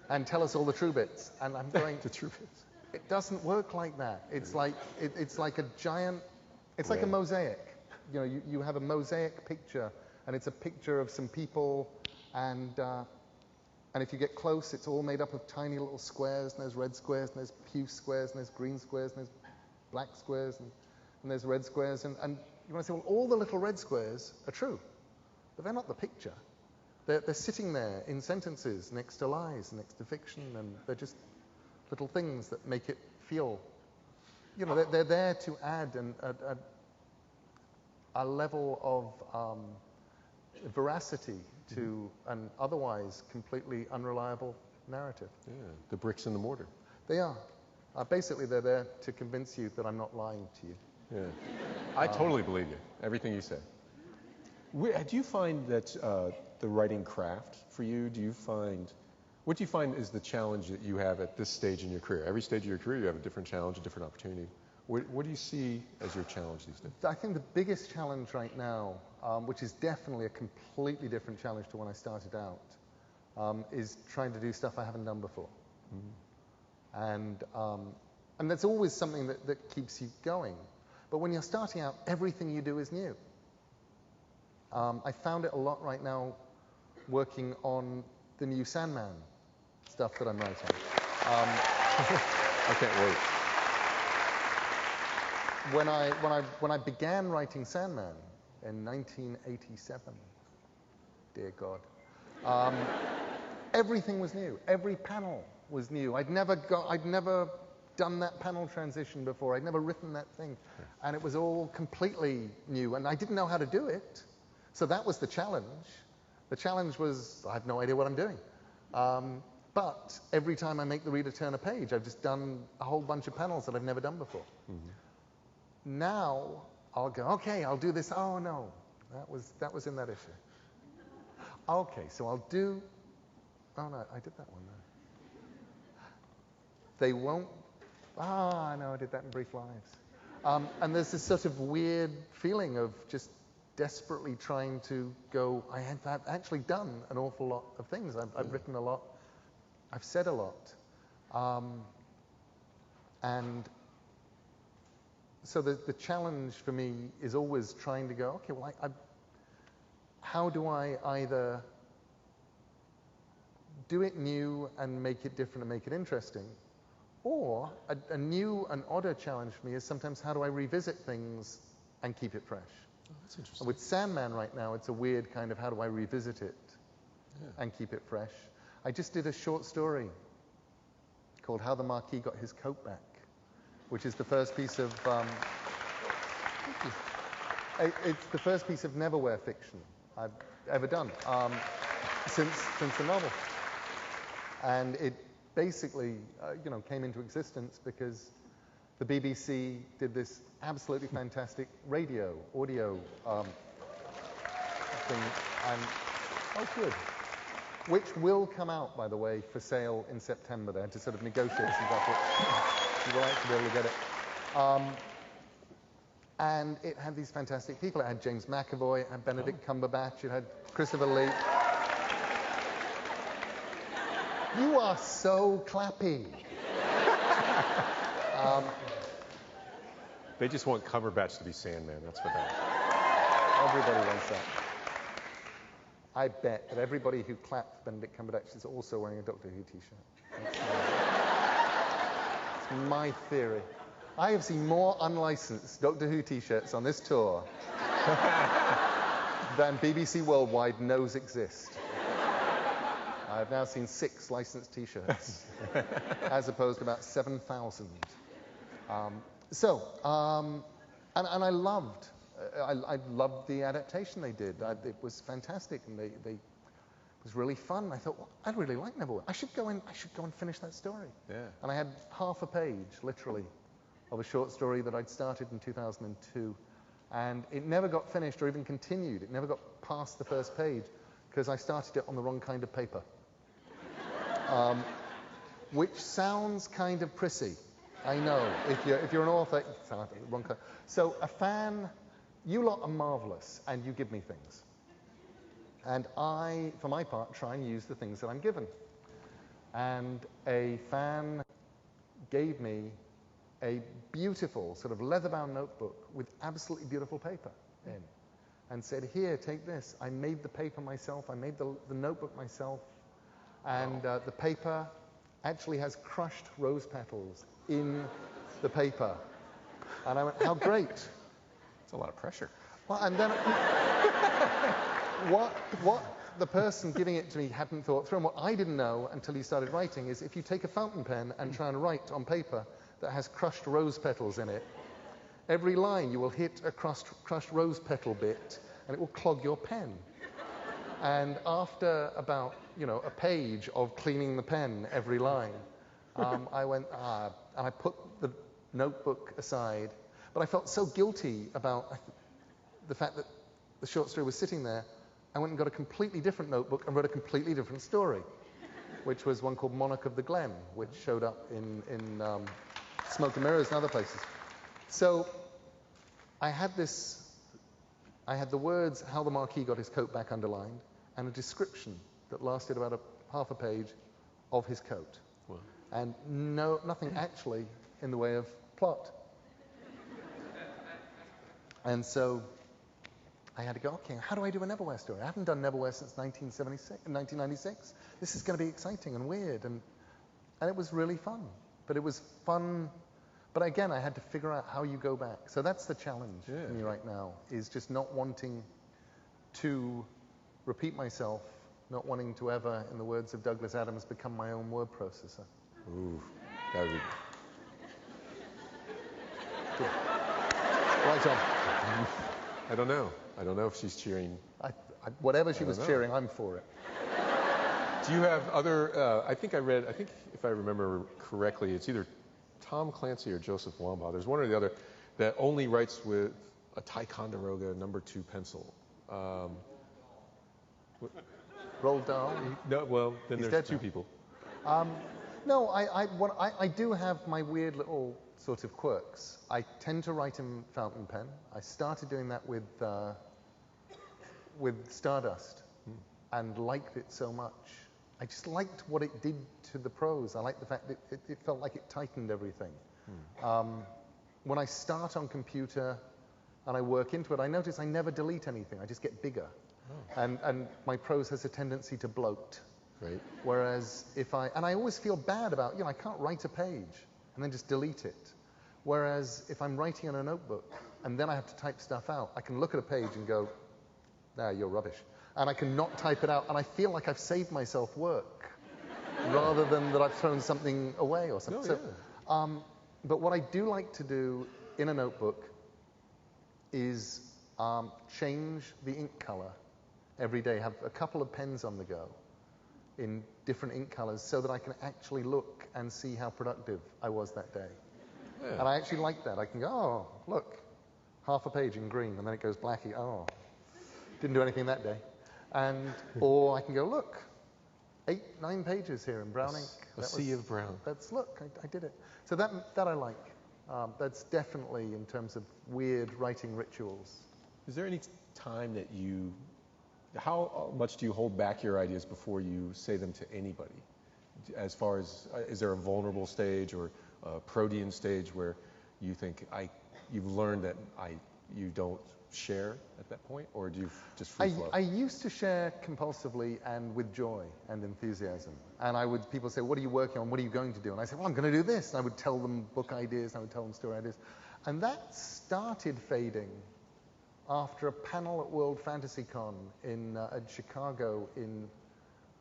And tell us all the true bits. And I'm going, the true bits. It doesn't work like that. It's like a giant, it's like a mosaic. You have a mosaic picture, and it's a picture of some people, and if you get close, it's all made up of tiny little squares, and there's red squares, and there's puce squares, and there's green squares, and there's black squares, and there's red squares, and you want to say, well, all the little red squares are true, but they're not the picture. They're sitting there in sentences next to lies, next to fiction, and they're just little things that make it feel, they're there to add a level of veracity to an otherwise completely unreliable narrative. Yeah, the bricks and the mortar. They are. Basically, they're there to convince you that I'm not lying to you. Yeah, I totally believe you, everything you say. Do you find that the writing craft for you, what do you find is the challenge that you have at this stage in your career? Every stage of your career, you have a different challenge, a different opportunity. What do you see as your challenge these days? I think the biggest challenge right now, which is definitely a completely different challenge to when I started out, is trying to do stuff I haven't done before. Mm-hmm. And that's always something that keeps you going. But when you're starting out, everything you do is new. I found it a lot right now working on the new Sandman stuff that I'm writing. I can't wait. When I began writing Sandman in 1987, dear God, everything was new. Every panel was new. I'd never done that panel transition before. I'd never written that thing, and it was all completely new, and I didn't know how to do it. So that was the challenge. The challenge was I have no idea what I'm doing. But every time I make the reader turn a page, I've just done a whole bunch of panels that I've never done before. Mm-hmm. Now I'll go, okay, I'll do this. Oh no, that was in that issue. Okay, so I'll do. Oh no, I did that one then. They won't. Ah, no, I did that in Brief Lives. And there's this sort of weird feeling of just desperately trying to go, I have actually done an awful lot of things. I've written a lot. I've said a lot. And so the challenge for me is always trying to go, okay, well, how do I either do it new and make it different and make it interesting, or a new and odder challenge for me is sometimes how do I revisit things and keep it fresh? Oh, that's interesting. And with Sandman right now, it's a weird kind of how do I revisit it and keep it fresh. I just did a short story called How the Marquis Got His Coat Back, which is the first piece of it's the first piece of neverwhere fiction I've ever done since the novel, and it basically came into existence because the BBC did this absolutely fantastic audio thing, and good, which will come out, by the way, for sale in September. They had to sort of negotiate some stuff. You will actually be able to get it. And it had these fantastic people. It had James McAvoy, it had Benedict Cumberbatch, it had Christopher Lee. You are so clappy. They just want Cumberbatch to be Sandman. That's what they want. Everybody wants that. I bet that everybody who clapped Benedict Cumberbatch is also wearing a Doctor Who t-shirt. It's my theory. I have seen more unlicensed Doctor Who t-shirts on this tour than BBC Worldwide knows exist. I have now seen 6 licensed t-shirts, as opposed to about 7,000. And I loved the adaptation they did. It was fantastic, and it was really fun. I thought, well, I'd really like Neverwhere. I should go and finish that story. Yeah. And I had half a page, literally, of a short story that I'd started in 2002, and it never got finished or even continued. It never got past the first page because I started it on the wrong kind of paper, which sounds kind of prissy. I know. If you're an author, it's wrong kind. So a fan, you lot are marvelous, and you give me things. And I, for my part, try and use the things that I'm given. And a fan gave me a beautiful sort of leather-bound notebook with absolutely beautiful paper in, and said, here, take this. I made the paper myself. I made the notebook myself. And the paper actually has crushed rose petals in the paper. And I went, how great. That's a lot of pressure. Well, and then what the person giving it to me hadn't thought through, and what I didn't know until he started writing, is if you take a fountain pen and try and write on paper that has crushed rose petals in it, Every line you will hit a crushed rose petal bit, and it will clog your pen. And after about, a page of cleaning the pen every line, I went, and I put the notebook aside. But I felt so guilty about the fact that the short story was sitting there. I went and got a completely different notebook and wrote a completely different story, which was one called Monarch of the Glen, which showed up in Smoke and Mirrors and other places. So I had the words, how the Marquis got his coat back, underlined, and a description that lasted about half a page of his coat. Wow. And nothing actually in the way of plot. And so I had to go, okay, how do I do a Neverwhere story? I haven't done Neverwhere since 1996. This is going to be exciting and weird. And it was really fun. But it was fun. But again, I had to figure out how you go back. So that's the challenge for me right now, is just not wanting to repeat myself, not wanting to ever, in the words of Douglas Adams, become my own word processor. Ooh, that would be... Good. Right on. I don't know. I don't know if she's cheering. Whatever she was cheering, I'm for it. Do you have other, I think if I remember correctly, it's either Tom Clancy or Joseph Wambaugh. There's one or the other that only writes with a Ticonderoga #2 pencil. Roald Dahl? No, well, then there's two people. No, I do have my weird little sort of quirks. I tend to write in fountain pen. I started doing that with Stardust and liked it so much. I just liked what it did to the prose. I liked the fact that it felt like it tightened everything. When I start on computer and I work into it, I notice I never delete anything. I just get bigger. Oh. And my prose has a tendency to bloat. Right. Whereas and I always feel bad about, I can't write a page and then just delete it. Whereas if I'm writing in a notebook and then I have to type stuff out, I can look at a page and go, you're rubbish. And I can not type it out, and I feel like I've saved myself work rather than that I've thrown something away or something. But what I do like to do in a notebook is change the ink color every day, have a couple of pens on the go in different ink colors so that I can actually look and see how productive I was that day. Yeah. And I actually like that. I can go, look, half a page in green, and then it goes blacky. Didn't do anything that day. Or I can go, look, 8, 9 pages here in brown ink. A sea of brown. Look, I did it. So that I like. That's definitely in terms of weird writing rituals. Is there any time that how much do you hold back your ideas before you say them to anybody? As far as, is there a vulnerable stage or a protean stage where you think you've learned that you don't share at that point, or do you just free flow? I used to share compulsively and with joy and enthusiasm. And people say, what are you working on? What are you going to do? And I say, well, I'm going to do this. And I would tell them book ideas, and I would tell them story ideas. And that started fading after a panel at World Fantasy Con in Chicago in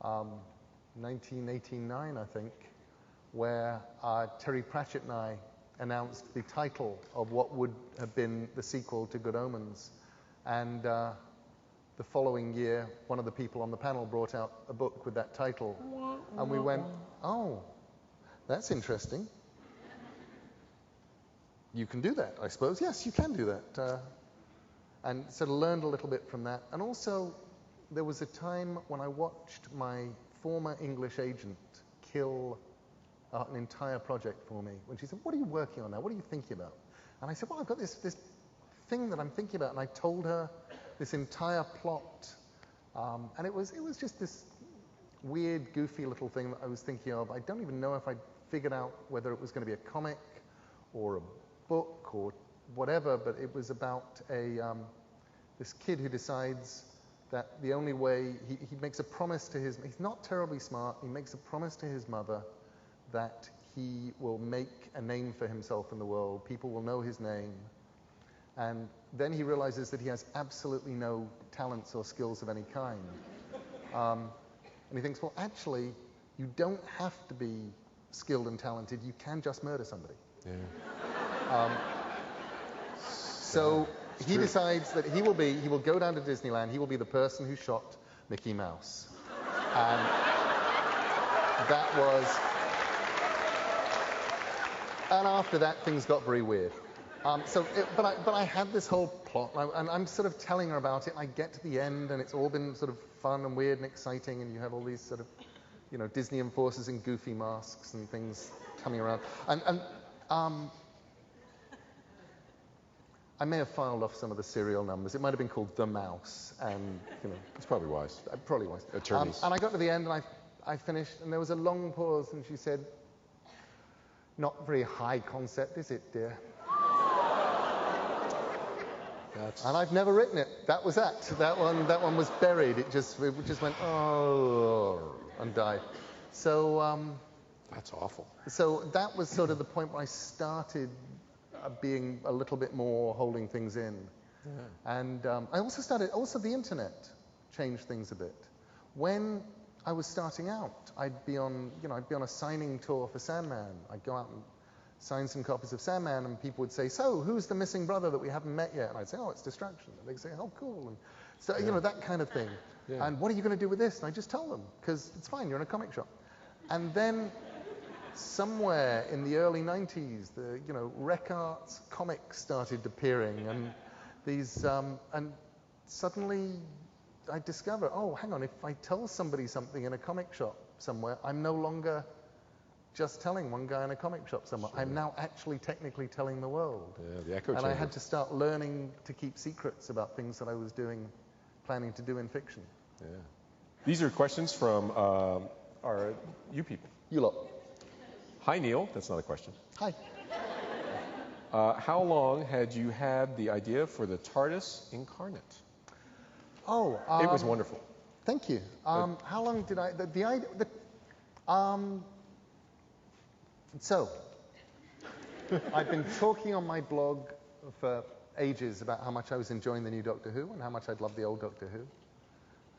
1989, I think, where Terry Pratchett and I announced the title of what would have been the sequel to Good Omens. And the following year, one of the people on the panel brought out a book with that title. And we went, oh, that's interesting. You can do that, I suppose. Yes, you can do that. And sort of learned a little bit from that. And also, there was a time when I watched my former English agent kill an entire project for me. When she said, what are you working on now? What are you thinking about? And I said, well, I've got this thing that I'm thinking about. And I told her this entire plot. And it was just this weird, goofy little thing that I was thinking of. I don't even know if I'd figured out whether it was going to be a comic or a book or whatever, but it was about this kid who decides that the only way, he makes a promise to he's not terribly smart, he makes a promise to his mother that he will make a name for himself in the world, people will know his name, and then he realizes that he has absolutely no talents or skills of any kind. And he thinks, well, actually, you don't have to be skilled and talented, you can just murder somebody. Yeah. So he decides that he will go down to Disneyland, he will be the person who shot Mickey Mouse. And that was... And after that, things got very weird. But I had this whole plot, and I'm sort of telling her about it, and I get to the end, and it's all been sort of fun and weird and exciting, and you have all these sort of, Disney enforcers in goofy masks and things coming around. I may have filed off some of the serial numbers. It might have been called The Mouse, and, It's probably wise. Probably wise. Attorneys. And I got to the end, and I finished, and there was a long pause, and she said, "Not very high concept, is it, dear?" And I've never written it. That was that. That one was buried. It just went, oh, and died. So... That's awful. So that was sort of the point where I started being a little bit more holding things in. Yeah. And I also the internet changed things a bit. When I was starting out, I'd be on a signing tour for Sandman. I'd go out and sign some copies of Sandman, and people would say, "So, who's the missing brother that we haven't met yet?" And I'd say, "Oh, it's Destruction." And they'd say, "Oh, cool." And so, that kind of thing. Yeah. And what are you going to do with this? And I just tell them, because it's fine, you're in a comic shop. And then somewhere in the early 90s, the Rec Arts comics started appearing, and these, and suddenly I discovered, oh, hang on, if I tell somebody something in a comic shop somewhere, I'm no longer just telling one guy in a comic shop somewhere. Sure. I'm now actually technically telling the world. Yeah, the echo chamber. And I had to start learning to keep secrets about things that I was planning to do in fiction. Yeah. These are questions from you people. You lot. Hi, Neil. That's not a question. Hi. How long had you had the idea for the TARDIS incarnate? Oh, it was wonderful. Thank you. How long did I... The idea... So, I've been talking on my blog for ages about how much I was enjoying the new Doctor Who and how much I'd loved the old Doctor Who.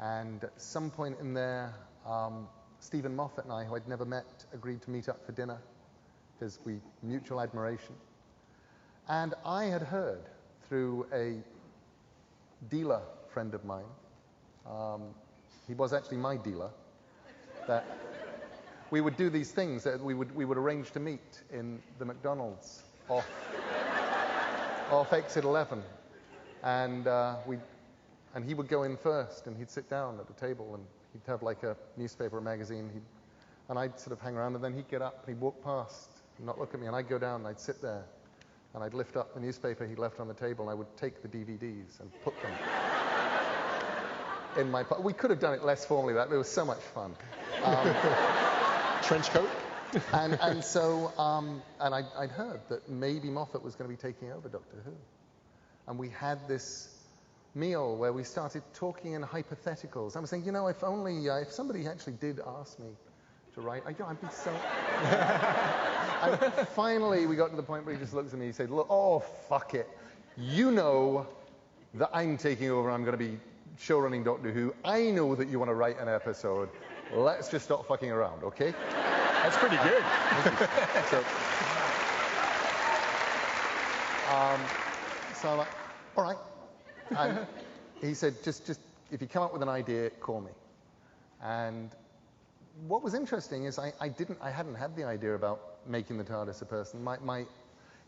And at some point in there, Stephen Moffat and I, who I'd never met, agreed to meet up for dinner because we mutual admiration. And I had heard through a dealer friend of mine, he was actually my dealer, that we would do these things that we would arrange to meet in the McDonald's off exit 11, and he would go in first, and he'd sit down at the table, and he'd have like a newspaper or magazine, and I'd sort of hang around, and then he'd get up, and he'd walk past, and not look at me, and I'd go down, and I'd sit there, and I'd lift up the newspaper he'd left on the table, and I would take the DVDs and put them in my pocket. We could have done it less formally, but it was so much fun. Trench coat? and so I'd heard that maybe Moffat was going to be taking over Doctor Who. And we had this meal where we started talking in hypotheticals. I was saying, if somebody actually did ask me to write, I'd be so... And finally, we got to the point where he just looks at me and he said, "Look, oh, fuck it. You know that I'm taking over and I'm going to be showrunning Doctor Who. I know that you want to write an episode. Let's just stop fucking around, okay?" That's pretty good. So I'm like, all right. And he said, just if you come up with an idea, call me. And what was interesting is I hadn't had the idea about making the TARDIS a person.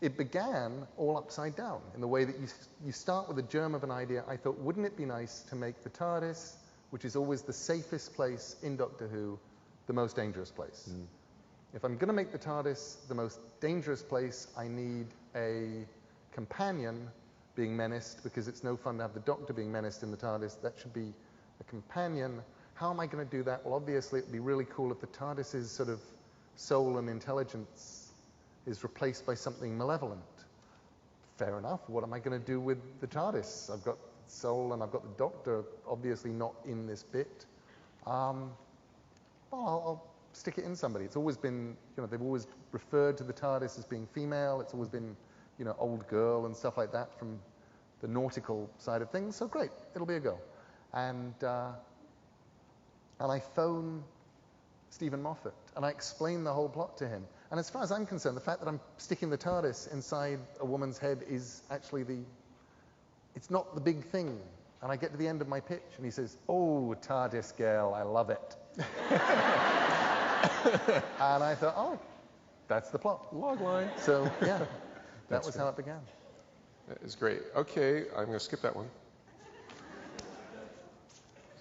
It began all upside down in the way that you start with a germ of an idea. I thought, wouldn't it be nice to make the TARDIS, which is always the safest place in Doctor Who, the most dangerous place? Mm. If I'm going to make the TARDIS the most dangerous place, I need a companion being menaced, because it's no fun to have the Doctor being menaced in the TARDIS. That should be a companion. How am I going to do that? Well, obviously, it would be really cool if the TARDIS's sort of soul and intelligence is replaced by something malevolent. Fair enough. What am I going to do with the TARDIS? I've got soul and I've got the Doctor, obviously not in this bit. Well, I'll stick it in somebody. It's always been, they've always referred to the TARDIS as being female. It's always been, old girl and stuff like that from the nautical side of things. So great, it'll be a go. And I phone Stephen Moffat and I explain the whole plot to him. And as far as I'm concerned, the fact that I'm sticking the TARDIS inside a woman's head is actually the it's not the big thing. And I get to the end of my pitch, and he says, oh, TARDIS girl, I love it. And I thought, oh, that's the plot. Log line. So, yeah, that was how it began. That is great. Okay, I'm going to skip that one.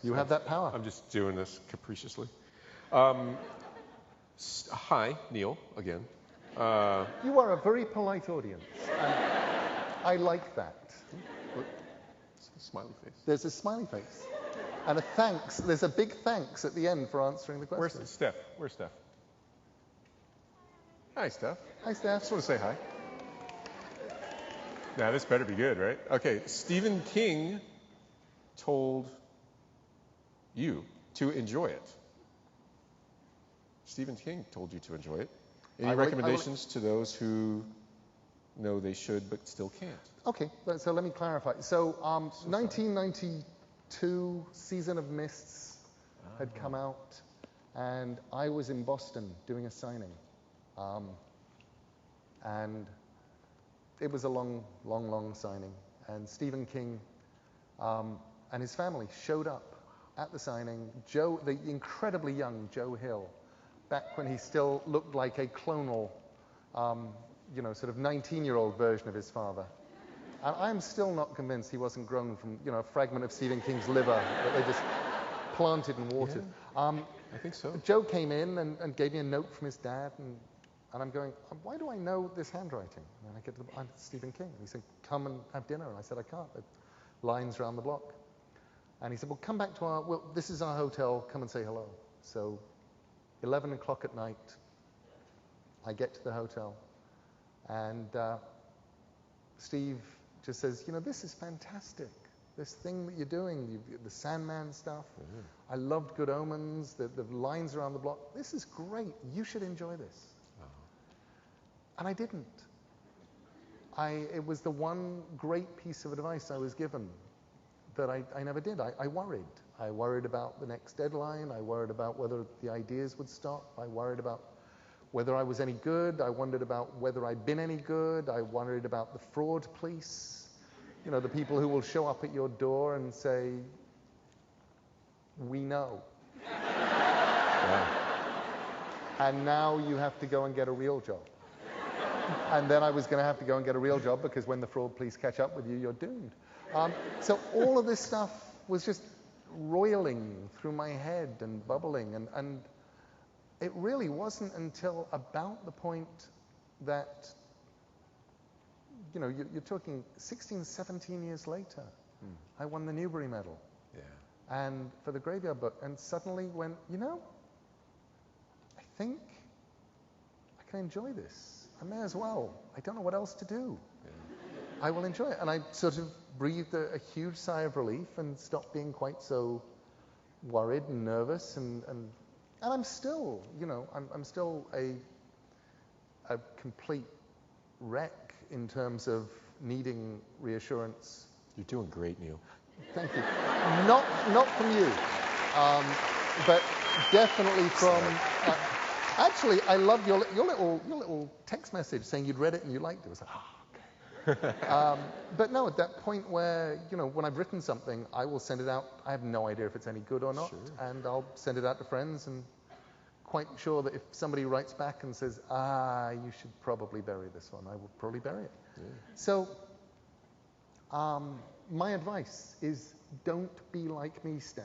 You have that power. I'm just doing this capriciously. Hi, Neil, again. You are a very polite audience. And I like that. Smiley face. There's a smiley face. And a thanks. There's a big thanks at the end for answering the question. Where's Steph? Where's Steph? Hi, Steph. Hi, Steph. Just want to say hi. Now, this better be good, right? Okay, Stephen King told you to enjoy it. Stephen King told you to enjoy it. Any recommendations to those who know they should but still can't? Okay, so let me clarify. So 1992, Season of Mists had come out, and I was in Boston doing a signing. And it was a long, long, long signing. And Stephen King and his family showed up at the signing. Joe, the incredibly young Joe Hill, back when he still looked like a clonal, sort of 19-year-old version of his father. And I'm still not convinced he wasn't grown from, a fragment of Stephen King's liver that they just planted and watered. Yeah, I think so. Joe came in and gave me a note from his dad, and I'm going, why do I know this handwriting? And I get to I'm Stephen King. And he said, come and have dinner. And I said, I can't. There are lines around the block. And he said, well, come back to this is our hotel. Come and say hello. So 11 o'clock at night, I get to the hotel, and Steve just says, this is fantastic. This thing that you're doing, the Sandman stuff. Mm-hmm. I loved Good Omens, the lines around the block. This is great. You should enjoy this. And I didn't. It was the one great piece of advice I was given that I never did. I worried. I worried about the next deadline. I worried about whether the ideas would stop. I worried about whether I was any good. I wondered about whether I'd been any good. I worried about the fraud police. The people who will show up at your door and say, we know. Yeah. And now you have to go and get a real job. And then I was going to have to go and get a real job because when the fraud police catch up with you, you're doomed. So all of this stuff was just roiling through my head and bubbling. And it really wasn't until about the point that, you're talking 16, 17 years later, I won the Newbery Medal. Yeah. And for the Graveyard Book, and suddenly went, I think I can enjoy this. I may as well. I don't know what else to do. Yeah. I will enjoy it. And I sort of breathed a huge sigh of relief and stopped being quite so worried and nervous. And I'm still, I'm still a complete wreck in terms of needing reassurance. You're doing great, Neil. Thank you. Not from you, but definitely from. Actually, I loved your little text message saying you'd read it and you liked it. I was like, okay. But no, at that point where when I've written something, I will send it out. I have no idea if it's any good or not, and I'll send it out to friends. And quite sure that if somebody writes back and says, you should probably bury this one, I will probably bury it. Yeah. So my advice is don't be like me, Steph.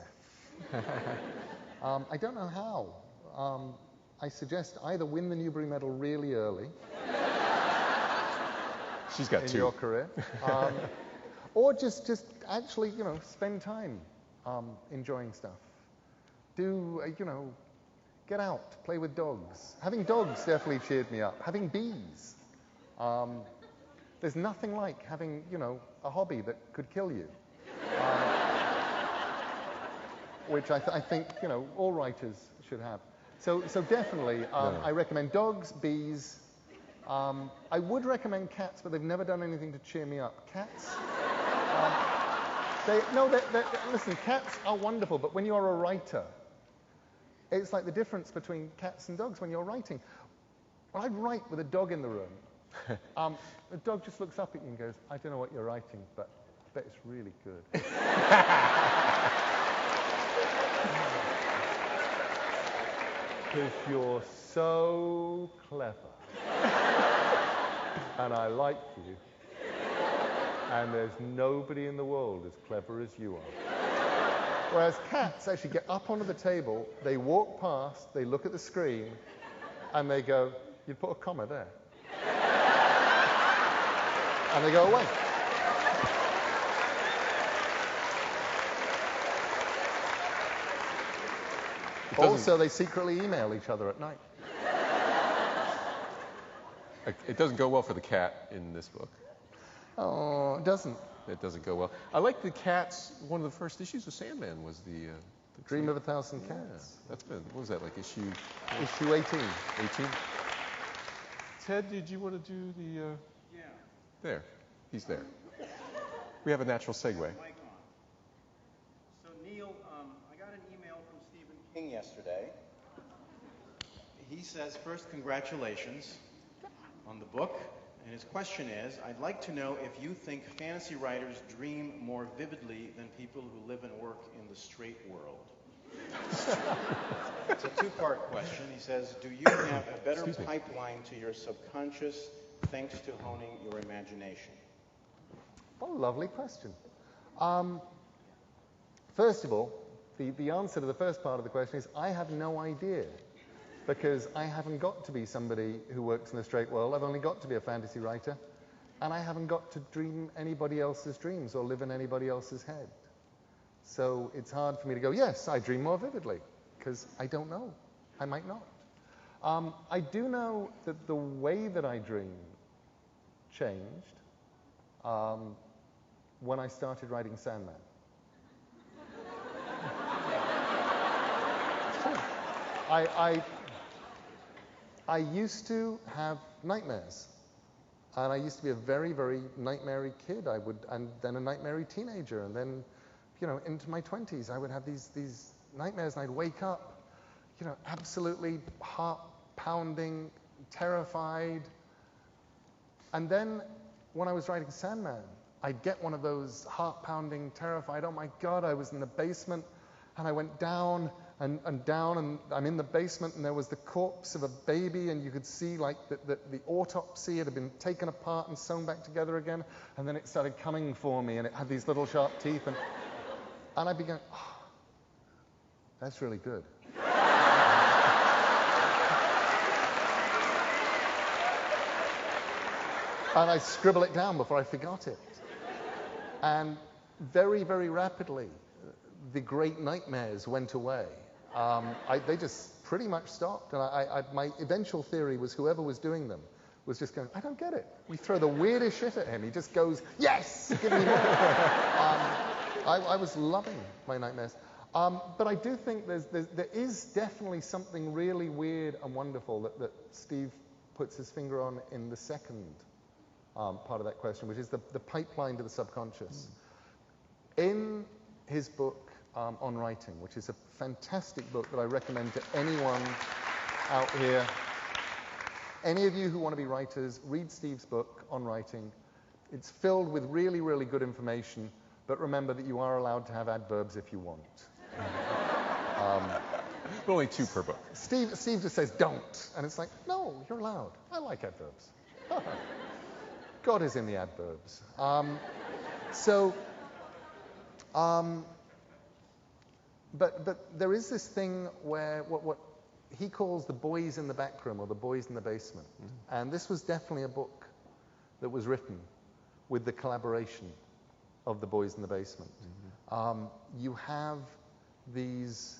I don't know how. I suggest either win the Newbery Medal really early. She's got in two. your career. Or just actually, spend time enjoying stuff. Do, get out, play with dogs. Having dogs definitely cheered me up. Having bees. There's nothing like having, a hobby that could kill you. Which I think, all writers should have. So definitely, I recommend dogs, bees. I would recommend cats, but they've never done anything to cheer me up. Cats, listen, cats are wonderful, but when you're a writer, it's like the difference between cats and dogs when you're writing. When I write with a dog in the room, the dog just looks up at you and goes, I don't know what you're writing, but bet it's really good. Because you're so clever. And I like you. And there's nobody in the world as clever as you are. Whereas cats actually get up onto the table, they walk past, they look at the screen, and they go, "You put a comma there." And they go away. Also, they secretly email each other at night. It doesn't go well for the cat in this book. Oh, it doesn't. It doesn't go well. I like the cats. One of the first issues of Sandman was the Dream of a Thousand Cats. Yeah, that's been, what was that, like issue 18. 18? Ted, did you want to do the... Yeah. There. He's there. We have a natural segue. Mic on. So, Neil, I got an email from Stephen King yesterday. He says, first, congratulations on the book. And his question is, I'd like to know if you think fantasy writers dream more vividly than people who live and work in the straight world. It's a two-part question. He says, do you have a better pipeline to your subconscious thanks to honing your imagination? What a lovely question. First of all, the answer to the first part of the question is I have no idea. Because I haven't got to be somebody who works in the straight world. I've only got to be a fantasy writer. And I haven't got to dream anybody else's dreams or live in anybody else's head. So it's hard for me to go, yes, I dream more vividly. Because I don't know. I might not. I do know that the way that I dream changed when I started writing Sandman. It's true. I used to have nightmares, and I used to be a very, very nightmare-y kid. And then a nightmare-y teenager, and then, into my 20s, I would have these nightmares, and I'd wake up, absolutely heart-pounding, terrified. And then, when I was writing Sandman, I'd get one of those heart-pounding, terrified, oh my God, I was in the basement, and I went down, and down, and I'm in the basement, and there was the corpse of a baby, and you could see like the autopsy had been taken apart and sewn back together again, and then it started coming for me, and it had these little sharp teeth, and I'd be going, oh, that's really good. And I scribble it down before I forgot it. And very, very rapidly, the great nightmares went away. They just pretty much stopped. And my eventual theory was whoever was doing them was just going, I don't get it. We throw the weirdest shit at him. He just goes, yes, give me more. I was loving my nightmares. But I do think there is definitely something really weird and wonderful that Steve puts his finger on in the second part of that question, which is the pipeline to the subconscious. In his book on writing, which is a fantastic book that I recommend to anyone out here. Any of you who want to be writers, read Steve's book on writing. It's filled with really, really good information, but remember that you are allowed to have adverbs if you want. But only 2 per book. Steve just says, don't. And it's like, no, you're allowed. I like adverbs. God is in the adverbs. But there is this thing where what he calls the boys in the back room or the boys in the basement. Mm-hmm. And this was definitely a book that was written with the collaboration of the boys in the basement. Mm-hmm. You have these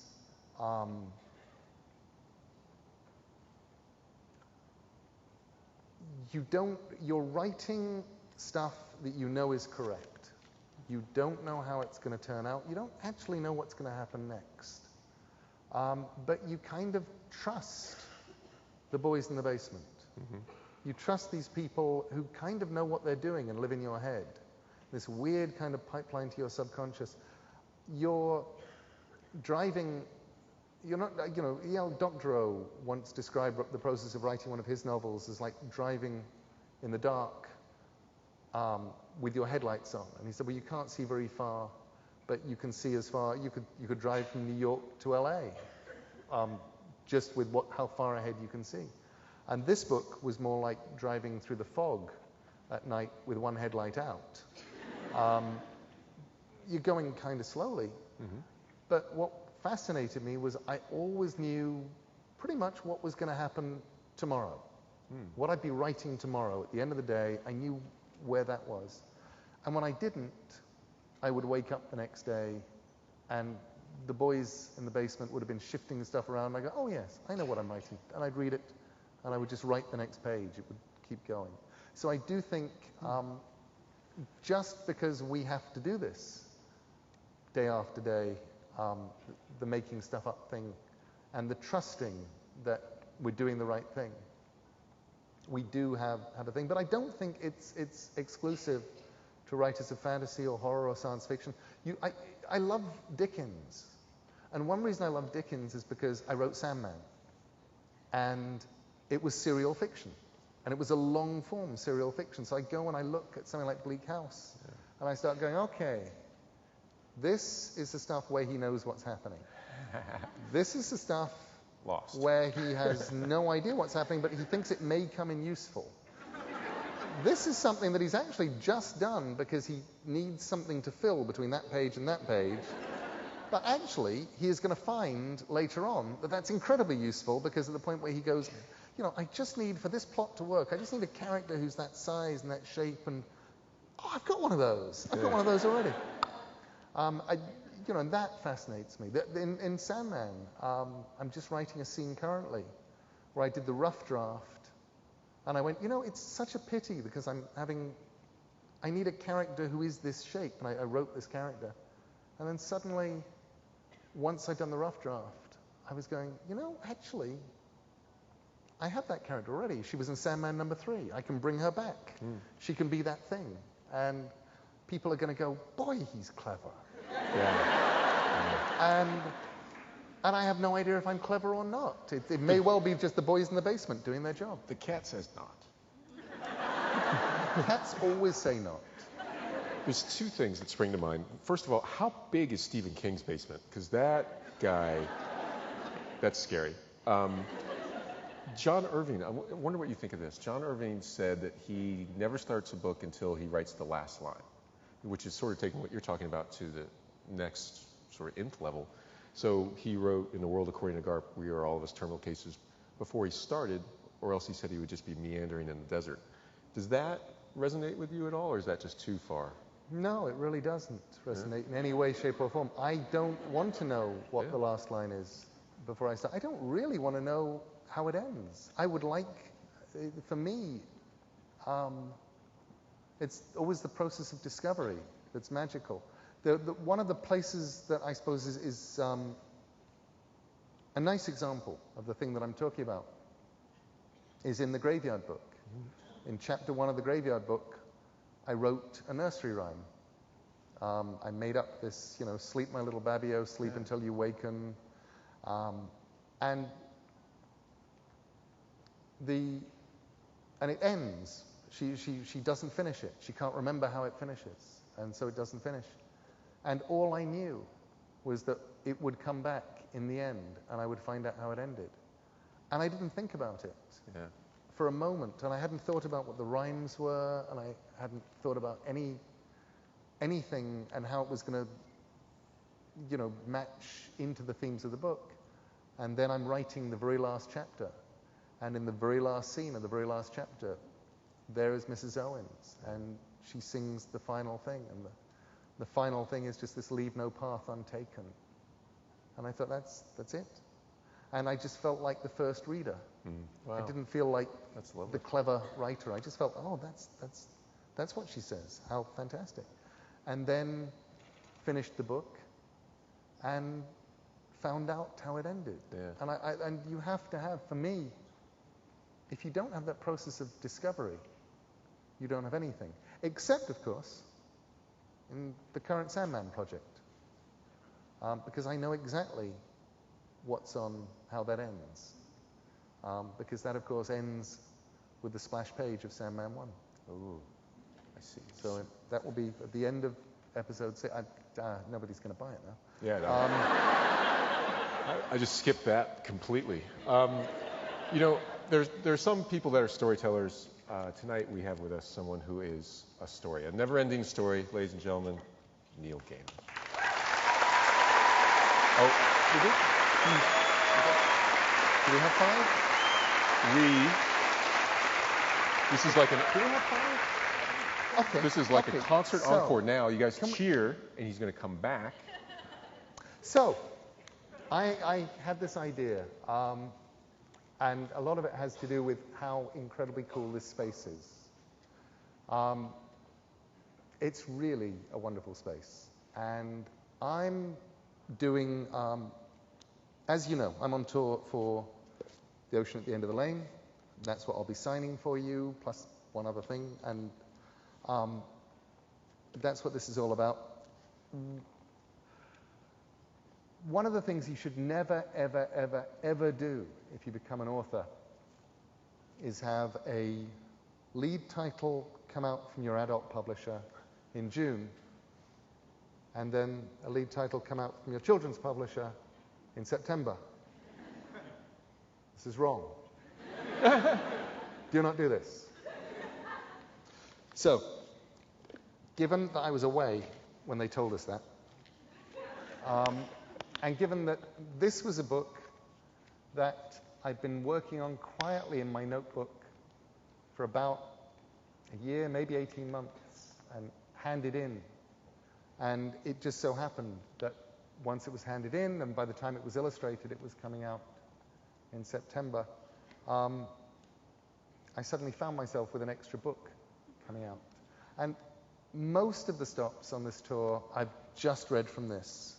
you're writing stuff that you know is correct. You don't know how it's going to turn out. You don't actually know what's going to happen next. But you kind of trust the boys in the basement. Mm-hmm. You trust these people who kind of know what they're doing and live in your head. This weird kind of pipeline to your subconscious. You're driving, you're not, E.L. Doctorow once described the process of writing one of his novels as like driving in the dark with your headlights on. And he said, well, you can't see very far, but you can see as far, you could drive from New York to LA, just with how far ahead you can see. And this book was more like driving through the fog at night with one headlight out. You're going kind of slowly. Mm-hmm. But what fascinated me was I always knew pretty much what was going to happen tomorrow. What I'd be writing tomorrow at the end of the day, I knew where that was. And when I didn't, I would wake up the next day and the boys in the basement would have been shifting stuff around. I go, oh yes, I know what I'm writing. And I'd read it and I would just write the next page. It would keep going. So I do think just because we have to do this day after day, the making stuff up thing and the trusting that we're doing the right thing, we do have a thing. But I don't think it's exclusive to writers of fantasy or horror or science fiction. I love Dickens. And one reason I love Dickens is because I wrote Sandman. And it was serial fiction. And it was a long-form serial fiction. So I go and I look at something like Bleak House. Yeah. And I start going, okay, this is the stuff where he knows what's happening. This is the stuff Lost. Where he has no idea what's happening, but he thinks it may come in useful. This is something that he's actually just done because he needs something to fill between that page and that page. But actually, he is going to find later on that that's incredibly useful because at the point where he goes, you know, I just need, for this plot to work, I just need a character who's that size and that shape, and oh, I've got one of those. I've got one of those already. And that fascinates me. In Sandman, I'm just writing a scene currently where I did the rough draft, and I went, you know, it's such a pity because I need a character who is this shape, and I wrote this character. And then suddenly, once I'd done the rough draft, I was going, you know, actually, I have that character already. She was in Sandman #3. I can bring her back. She can be that thing. And people are going to go, boy, he's clever. And I have no idea if I'm clever or not. It may well be just the boys in the basement doing their job. The cat says not. Cats always say not. There's two things that spring to mind. First of all, how big is Stephen King's basement? Because that guy, that's scary. John Irving, I wonder what you think of this. John Irving said that he never starts a book until he writes the last line, which is sort of taking what you're talking about to the next sort of nth level. So he wrote, in the world according to Garp, we are all of us terminal cases, before he started, or else he said he would just be meandering in the desert. Does that resonate with you at all, or is that just too far? No, it really doesn't resonate in any way, shape, or form. I don't want to know what the last line is before I start. I don't really want to know how it ends. I would like, for me, it's always the process of discovery that's magical. One of the places that I suppose is a nice example of the thing that I'm talking about is in the Graveyard Book. In chapter 1 of the Graveyard Book, I wrote a nursery rhyme. I made up this, you know, sleep my little babby-o, sleep until you waken. And it ends. She doesn't finish it. She can't remember how it finishes, and so it doesn't finish. And all I knew was that it would come back in the end, and I would find out how it ended. And I didn't think about it for a moment, and I hadn't thought about what the rhymes were, and I hadn't thought about anything and how it was going to, you know, match into the themes of the book. And then I'm writing the very last chapter, and in the very last scene of the very last chapter, there is Mrs. Owens, and she sings the final thing, and the final thing is just this leave no path untaken. And I thought, that's it. And I just felt like the first reader. Wow. I didn't feel like the clever writer. I just felt, oh, that's what she says. How fantastic. And then finished the book and found out how it ended. Yeah. And you have to have, for me, if you don't have that process of discovery, you don't have anything. Except, of course, in the current Sandman project. Because I know exactly what's on how that ends. Because that, of course, ends with the splash page of Sandman 1. Ooh. I see. So that will be at the end of episode 6. Nobody's going to buy it now. Yeah, no. I just skipped that completely. There's some people that are storytellers. Tonight we have with us someone who is a story, a never-ending story, ladies and gentlemen, Neil Gaiman. Oh, we did? Do we have 5? This is like an... Do we have 5? Okay. This is like a concert encore now. You guys cheer, and he's going to come back. So, I had this idea, and a lot of it has to do with how incredibly cool this space is. It's really a wonderful space. And I'm doing, as you know, I'm on tour for The Ocean at the End of the Lane. That's what I'll be signing for you, plus one other thing. And that's what this is all about. One of the things you should never, ever, ever, ever do if you become an author is have a lead title come out from your adult publisher in June, and then a lead title come out from your children's publisher in September. This is wrong. Do not do this. So, given that I was away when they told us that, and given that this was a book that I'd been working on quietly in my notebook for about a year, maybe 18 months, and handed in. And it just so happened that once it was handed in, and by the time it was illustrated, it was coming out in September, I suddenly found myself with an extra book coming out. And most of the stops on this tour I've just read from this.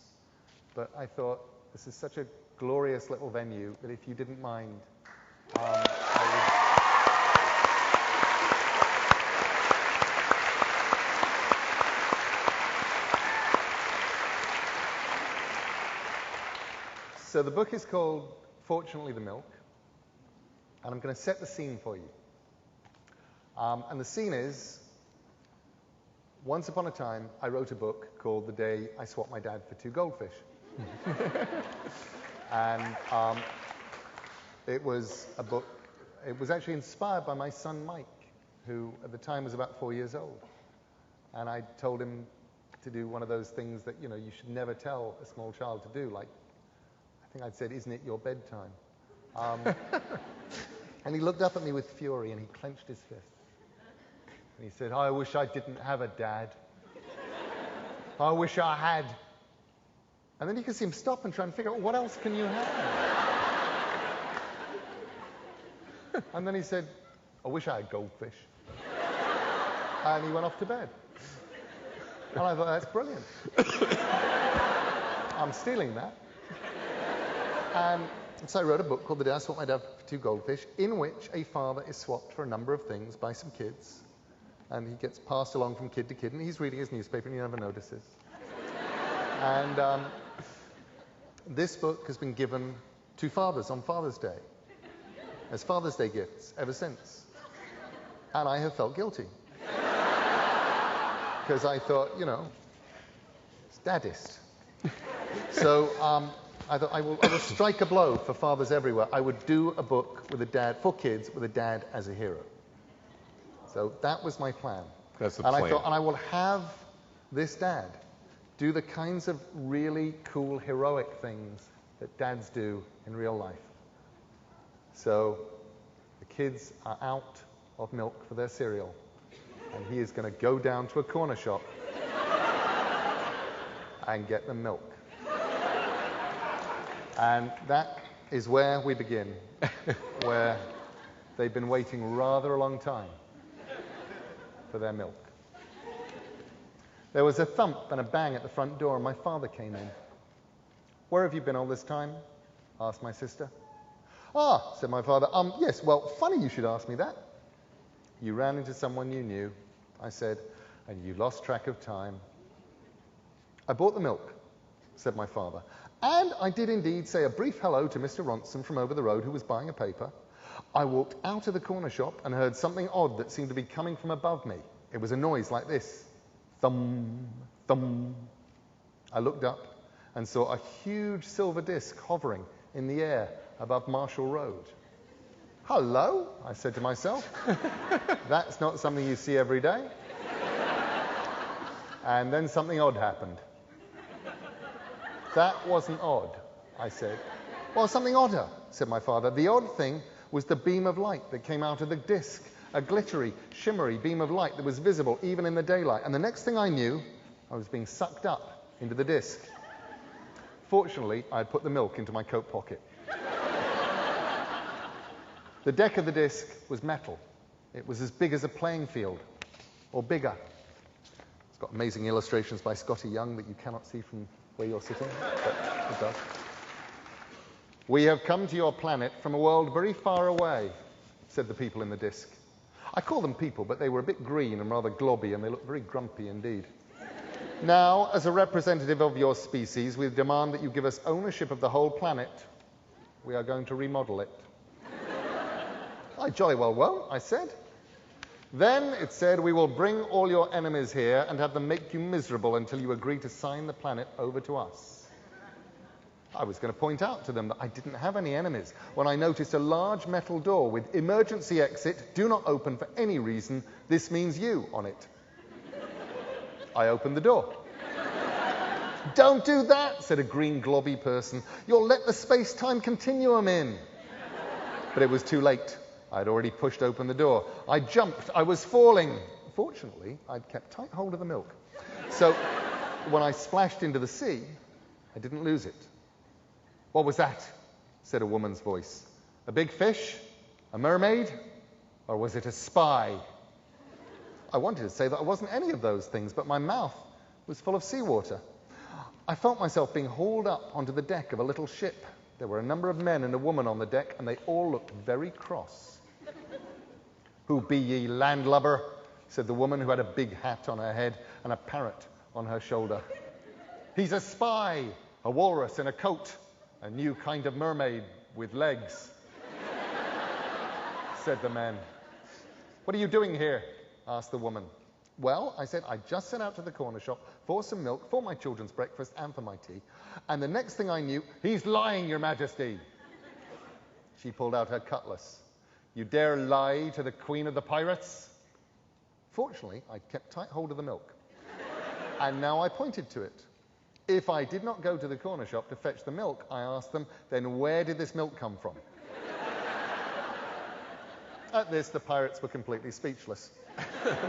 But I thought, this is such a glorious little venue that if you didn't mind, I would... So the book is called Fortunately the Milk, and I'm going to set the scene for you. And the scene is, once upon a time, I wrote a book called The Day I Swapped My Dad for 2 Goldfish. And it was a book, it was actually inspired by my son Mike, who at the time was about 4 years old. And I told him to do one of those things that, you should never tell a small child to do, like, I think I'd said, "Isn't it your bedtime?" And he looked up at me with fury and he clenched his fist. And he said, "I wish I didn't have a dad. I wish I had." And then you can see him stop and try and figure out, what else can you have? And then he said, "I wish I had goldfish." And he went off to bed. And I thought, that's brilliant. I'm stealing that. And so I wrote a book called The Day I Swapped My Dad for 2 Goldfish, in which a father is swapped for a number of things by some kids. And he gets passed along from kid to kid, and he's reading his newspaper and he never notices. And this book has been given to fathers on Father's Day as Father's Day gifts ever since. And I have felt guilty. Because I thought, it's daddist. So I thought I will strike a blow for fathers everywhere. I would do a book with a dad, for kids, with a dad as a hero. So that was my plan. That's the plan. I thought, and I will have this dad do the kinds of really cool, heroic things that dads do in real life. So the kids are out of milk for their cereal, and he is going to go down to a corner shop and get them milk. And that is where we begin, where they've been waiting rather a long time for their milk. There was a thump and a bang at the front door, and my father came in. "Where have you been all this time?" asked my sister. "Ah," said my father, yes, well, funny you should ask me that. "You ran into someone you knew," I said, "and you lost track of time." "I bought the milk," said my father. "And I did indeed say a brief hello to Mr. Ronson from over the road who was buying a paper. I walked out of the corner shop and heard something odd that seemed to be coming from above me. It was a noise like this. Thumb, thumb. I looked up and saw a huge silver disc hovering in the air above Marshall Road. Hello, I said to myself. That's not something you see every day. And then something odd happened. That wasn't odd, I said. Well, something odder, said my father. The odd thing was the beam of light that came out of the disc, a glittery, shimmery beam of light that was visible even in the daylight. And the next thing I knew, I was being sucked up into the disc. Fortunately, I had put the milk into my coat pocket. The deck of the disc was metal. It was as big as a playing field, or bigger. It's got amazing illustrations by Scotty Young that you cannot see from where you're sitting, but it does. We have come to your planet from a world very far away, said the people in the disc. I call them people, but they were a bit green and rather globby, and they looked very grumpy indeed. Now, as a representative of your species, we demand that you give us ownership of the whole planet. We are going to remodel it. I jolly well won't, I said. Then it said, we will bring all your enemies here and have them make you miserable until you agree to sign the planet over to us. I was going to point out to them that I didn't have any enemies when I noticed a large metal door with emergency exit, do not open for any reason, this means you on it. I opened the door. Don't do that, said a green globby person. You'll let the space-time continuum in. But it was too late. I'd already pushed open the door. I jumped. I was falling. Fortunately, I'd kept tight hold of the milk. So when I splashed into the sea, I didn't lose it. What was that? Said a woman's voice. A big fish? A mermaid? Or was it a spy? I wanted to say that I wasn't any of those things, but my mouth was full of seawater. I felt myself being hauled up onto the deck of a little ship. There were a number of men and a woman on the deck, and they all looked very cross. Who be ye, landlubber? Said the woman, who had a big hat on her head and a parrot on her shoulder. He's a spy, a walrus in a coat, a new kind of mermaid with legs, said the man. What are you doing here? Asked the woman. Well, I said, I just set out to the corner shop for some milk, for my children's breakfast and for my tea. And the next thing I knew, he's lying, Your Majesty. She pulled out her cutlass. You dare lie to the Queen of the Pirates? Fortunately, I kept tight hold of the milk. And now I pointed to it. If I did not go to the corner shop to fetch the milk, I asked them, then where did this milk come from? At this, the pirates were completely speechless.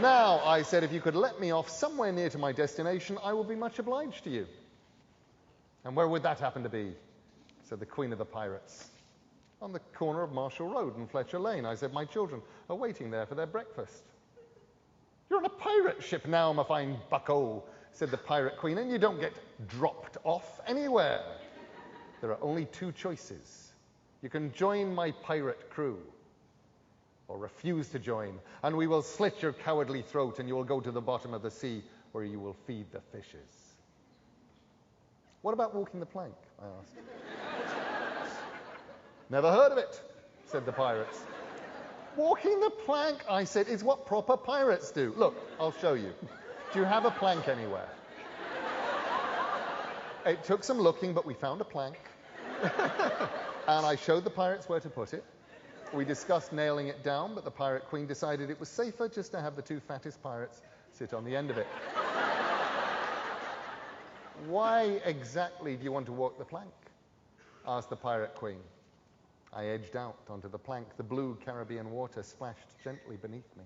Now, I said, if you could let me off somewhere near to my destination, I will be much obliged to you. And where would that happen to be? Said the Queen of the Pirates. On the corner of Marshall Road and Fletcher Lane. I said, my children are waiting there for their breakfast. You're on a pirate ship now, my fine bucko, said the Pirate Queen, and you don't get dropped off anywhere. There are only two choices. You can join my pirate crew, or refuse to join, and we will slit your cowardly throat, and you will go to the bottom of the sea, where you will feed the fishes. What about walking the plank? I asked. Never heard of it, said the pirates. Walking the plank, I said, is what proper pirates do. Look, I'll show you. Do you have a plank anywhere? It took some looking, but we found a plank. And I showed the pirates where to put it. We discussed nailing it down, but the Pirate Queen decided it was safer just to have the two fattest pirates sit on the end of it. Why exactly do you want to walk the plank? Asked the Pirate Queen. I edged out onto the plank. The blue Caribbean water splashed gently beneath me.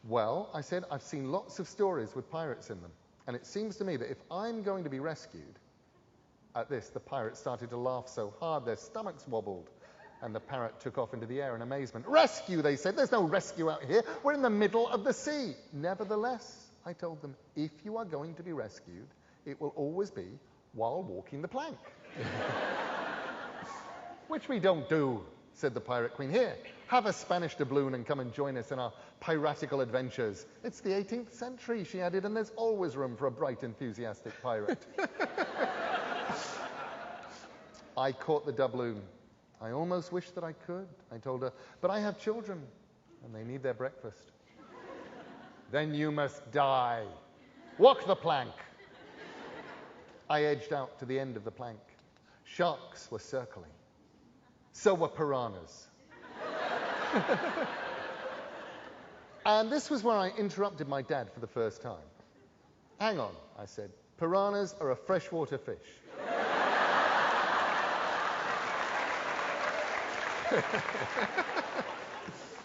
Well, I said, I've seen lots of stories with pirates in them, and it seems to me that if I'm going to be rescued... At this, the pirates started to laugh so hard their stomachs wobbled, and the parrot took off into the air in amazement. Rescue, they said. There's no rescue out here. We're in the middle of the sea. Nevertheless, I told them, if you are going to be rescued, it will always be while walking the plank. Which we don't do, said the Pirate Queen. Here, have a Spanish doubloon and come and join us in our piratical adventures. It's the 18th century, she added, and there's always room for a bright, enthusiastic pirate. I caught the doubloon. I almost wish that I could, I told her, but I have children, and they need their breakfast. Then you must die. Walk the plank. I edged out to the end of the plank. Sharks were circling. So were piranhas. And this was where I interrupted my dad for the first time. Hang on, I said. Piranhas are a freshwater fish.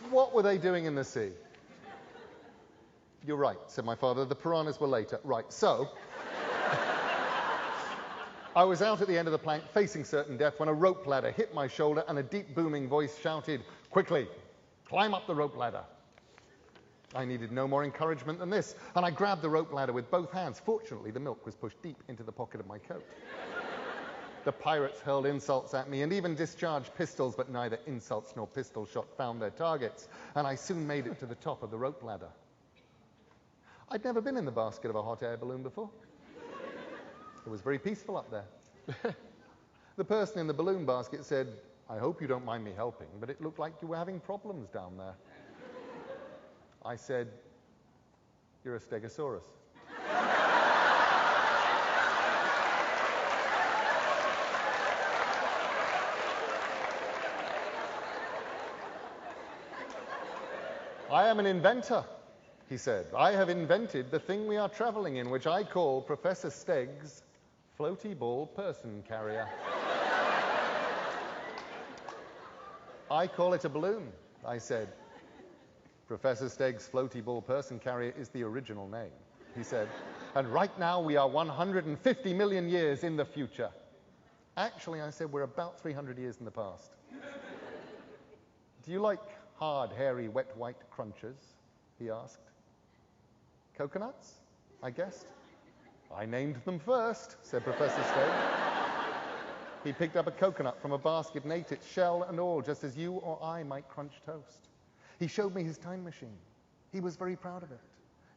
What were they doing in the sea? You're right, said my father. The piranhas were later. Right, so I was out at the end of the plank, facing certain death, when a rope ladder hit my shoulder and a deep booming voice shouted, "Quickly, climb up the rope ladder." I needed no more encouragement than this, and I grabbed the rope ladder with both hands. Fortunately, the milk was pushed deep into the pocket of my coat. The pirates hurled insults at me and even discharged pistols, but neither insults nor pistol shot found their targets, and I soon made it to the top of the rope ladder. I'd never been in the basket of a hot air balloon before. It was very peaceful up there. The person in the balloon basket said, "I hope you don't mind me helping, but it looked like you were having problems down there." I said, "You're a stegosaurus." "I am an inventor," he said. "I have invented the thing we are traveling in, which I call Professor Stegg's floaty ball person carrier." "I call it a balloon," I said. "Professor Stegg's floaty ball person carrier is the original name," he said. "And right now we are 150 million years in the future." "Actually," I said, "we're about 300 years in the past." "Do you like hard, hairy, wet, white crunchers?" he asked. "Coconuts?" I guessed. "I named them first," said Professor Stegg. He picked up a coconut from a basket and ate it, shell and all, just as you or I might crunch toast. He showed me his time machine. He was very proud of it.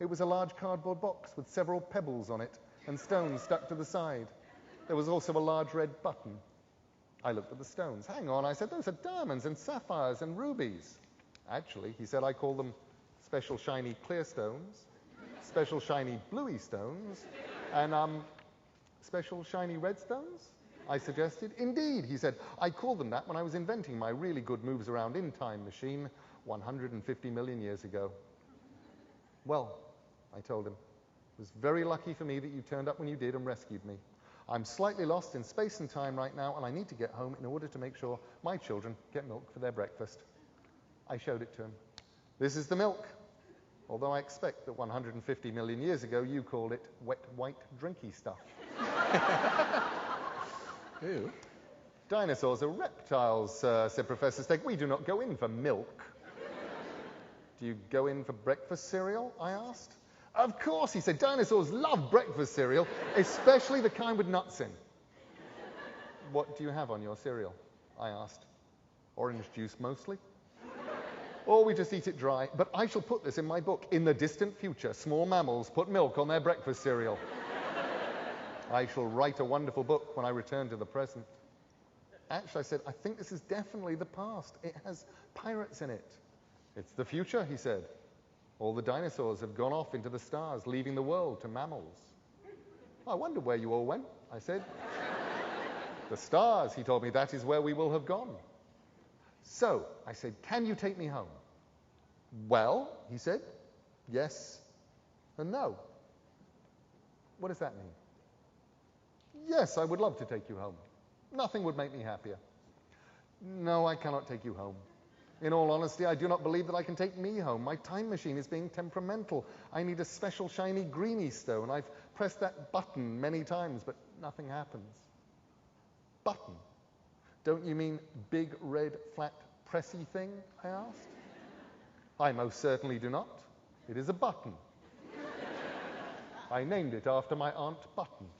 It was a large cardboard box with several pebbles on it and stones stuck to the side. There was also a large red button. I looked at the stones. "Hang on," I said, "those are diamonds and sapphires and rubies." "Actually," he said, "I call them special shiny clear stones, special shiny bluey stones, and special shiny red stones," I suggested. "Indeed," he said, "I called them that when I was inventing my really good moves around in time machine 150 million years ago." "Well," I told him, "it was very lucky for me that you turned up when you did and rescued me. I'm slightly lost in space and time right now, and I need to get home in order to make sure my children get milk for their breakfast." I showed it to him. "This is the milk, although I expect that 150 million years ago you called it wet, white, drinky stuff." Ew. "Dinosaurs are reptiles," said Professor Stegg. "We do not go in for milk." "Do you go in for breakfast cereal?" I asked. "Of course," he said. "Dinosaurs love breakfast cereal, especially the kind with nuts in." "What do you have on your cereal?" I asked. "Orange juice mostly. Or we just eat it dry. But I shall put this in my book. In the distant future, small mammals put milk on their breakfast cereal. I shall write a wonderful book when I return to the present." "Actually," I said, "I think this is definitely the past. It has pirates in it." "It's the future," he said. "All the dinosaurs have gone off into the stars, leaving the world to mammals." "I wonder where you all went," I said. "The stars," he told me, "that is where we will have gone." "So," I said, "can you take me home?" "Well," he said, "yes and no." "What does that mean?" "Yes, I would love to take you home. Nothing would make me happier." "No, I cannot take you home. In all honesty, I do not believe that I can take me home. My time machine is being temperamental. I need a special shiny greeny stone. I've pressed that button many times, but nothing happens." "Button? Don't you mean big, red, flat, pressy thing?" I asked. "I most certainly do not. It is a button. I named it after my Aunt Button."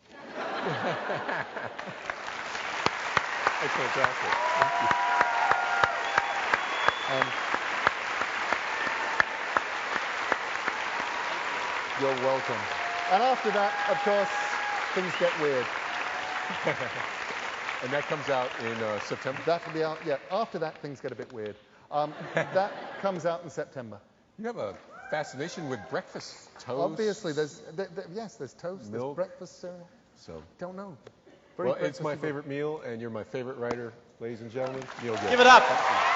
That's fantastic. Thank you. You're welcome. And after that, of course, things get weird. And that comes out in September? That'll be out, yeah. After that, things get a bit weird. That comes out in September. You have a fascination with breakfast toast. Obviously, there's toast, milk. there's breakfast cereal. So, Don't know. well, it's my favorite meal, and you're my favorite writer, ladies and gentlemen. Neil Gaiman. Give it up.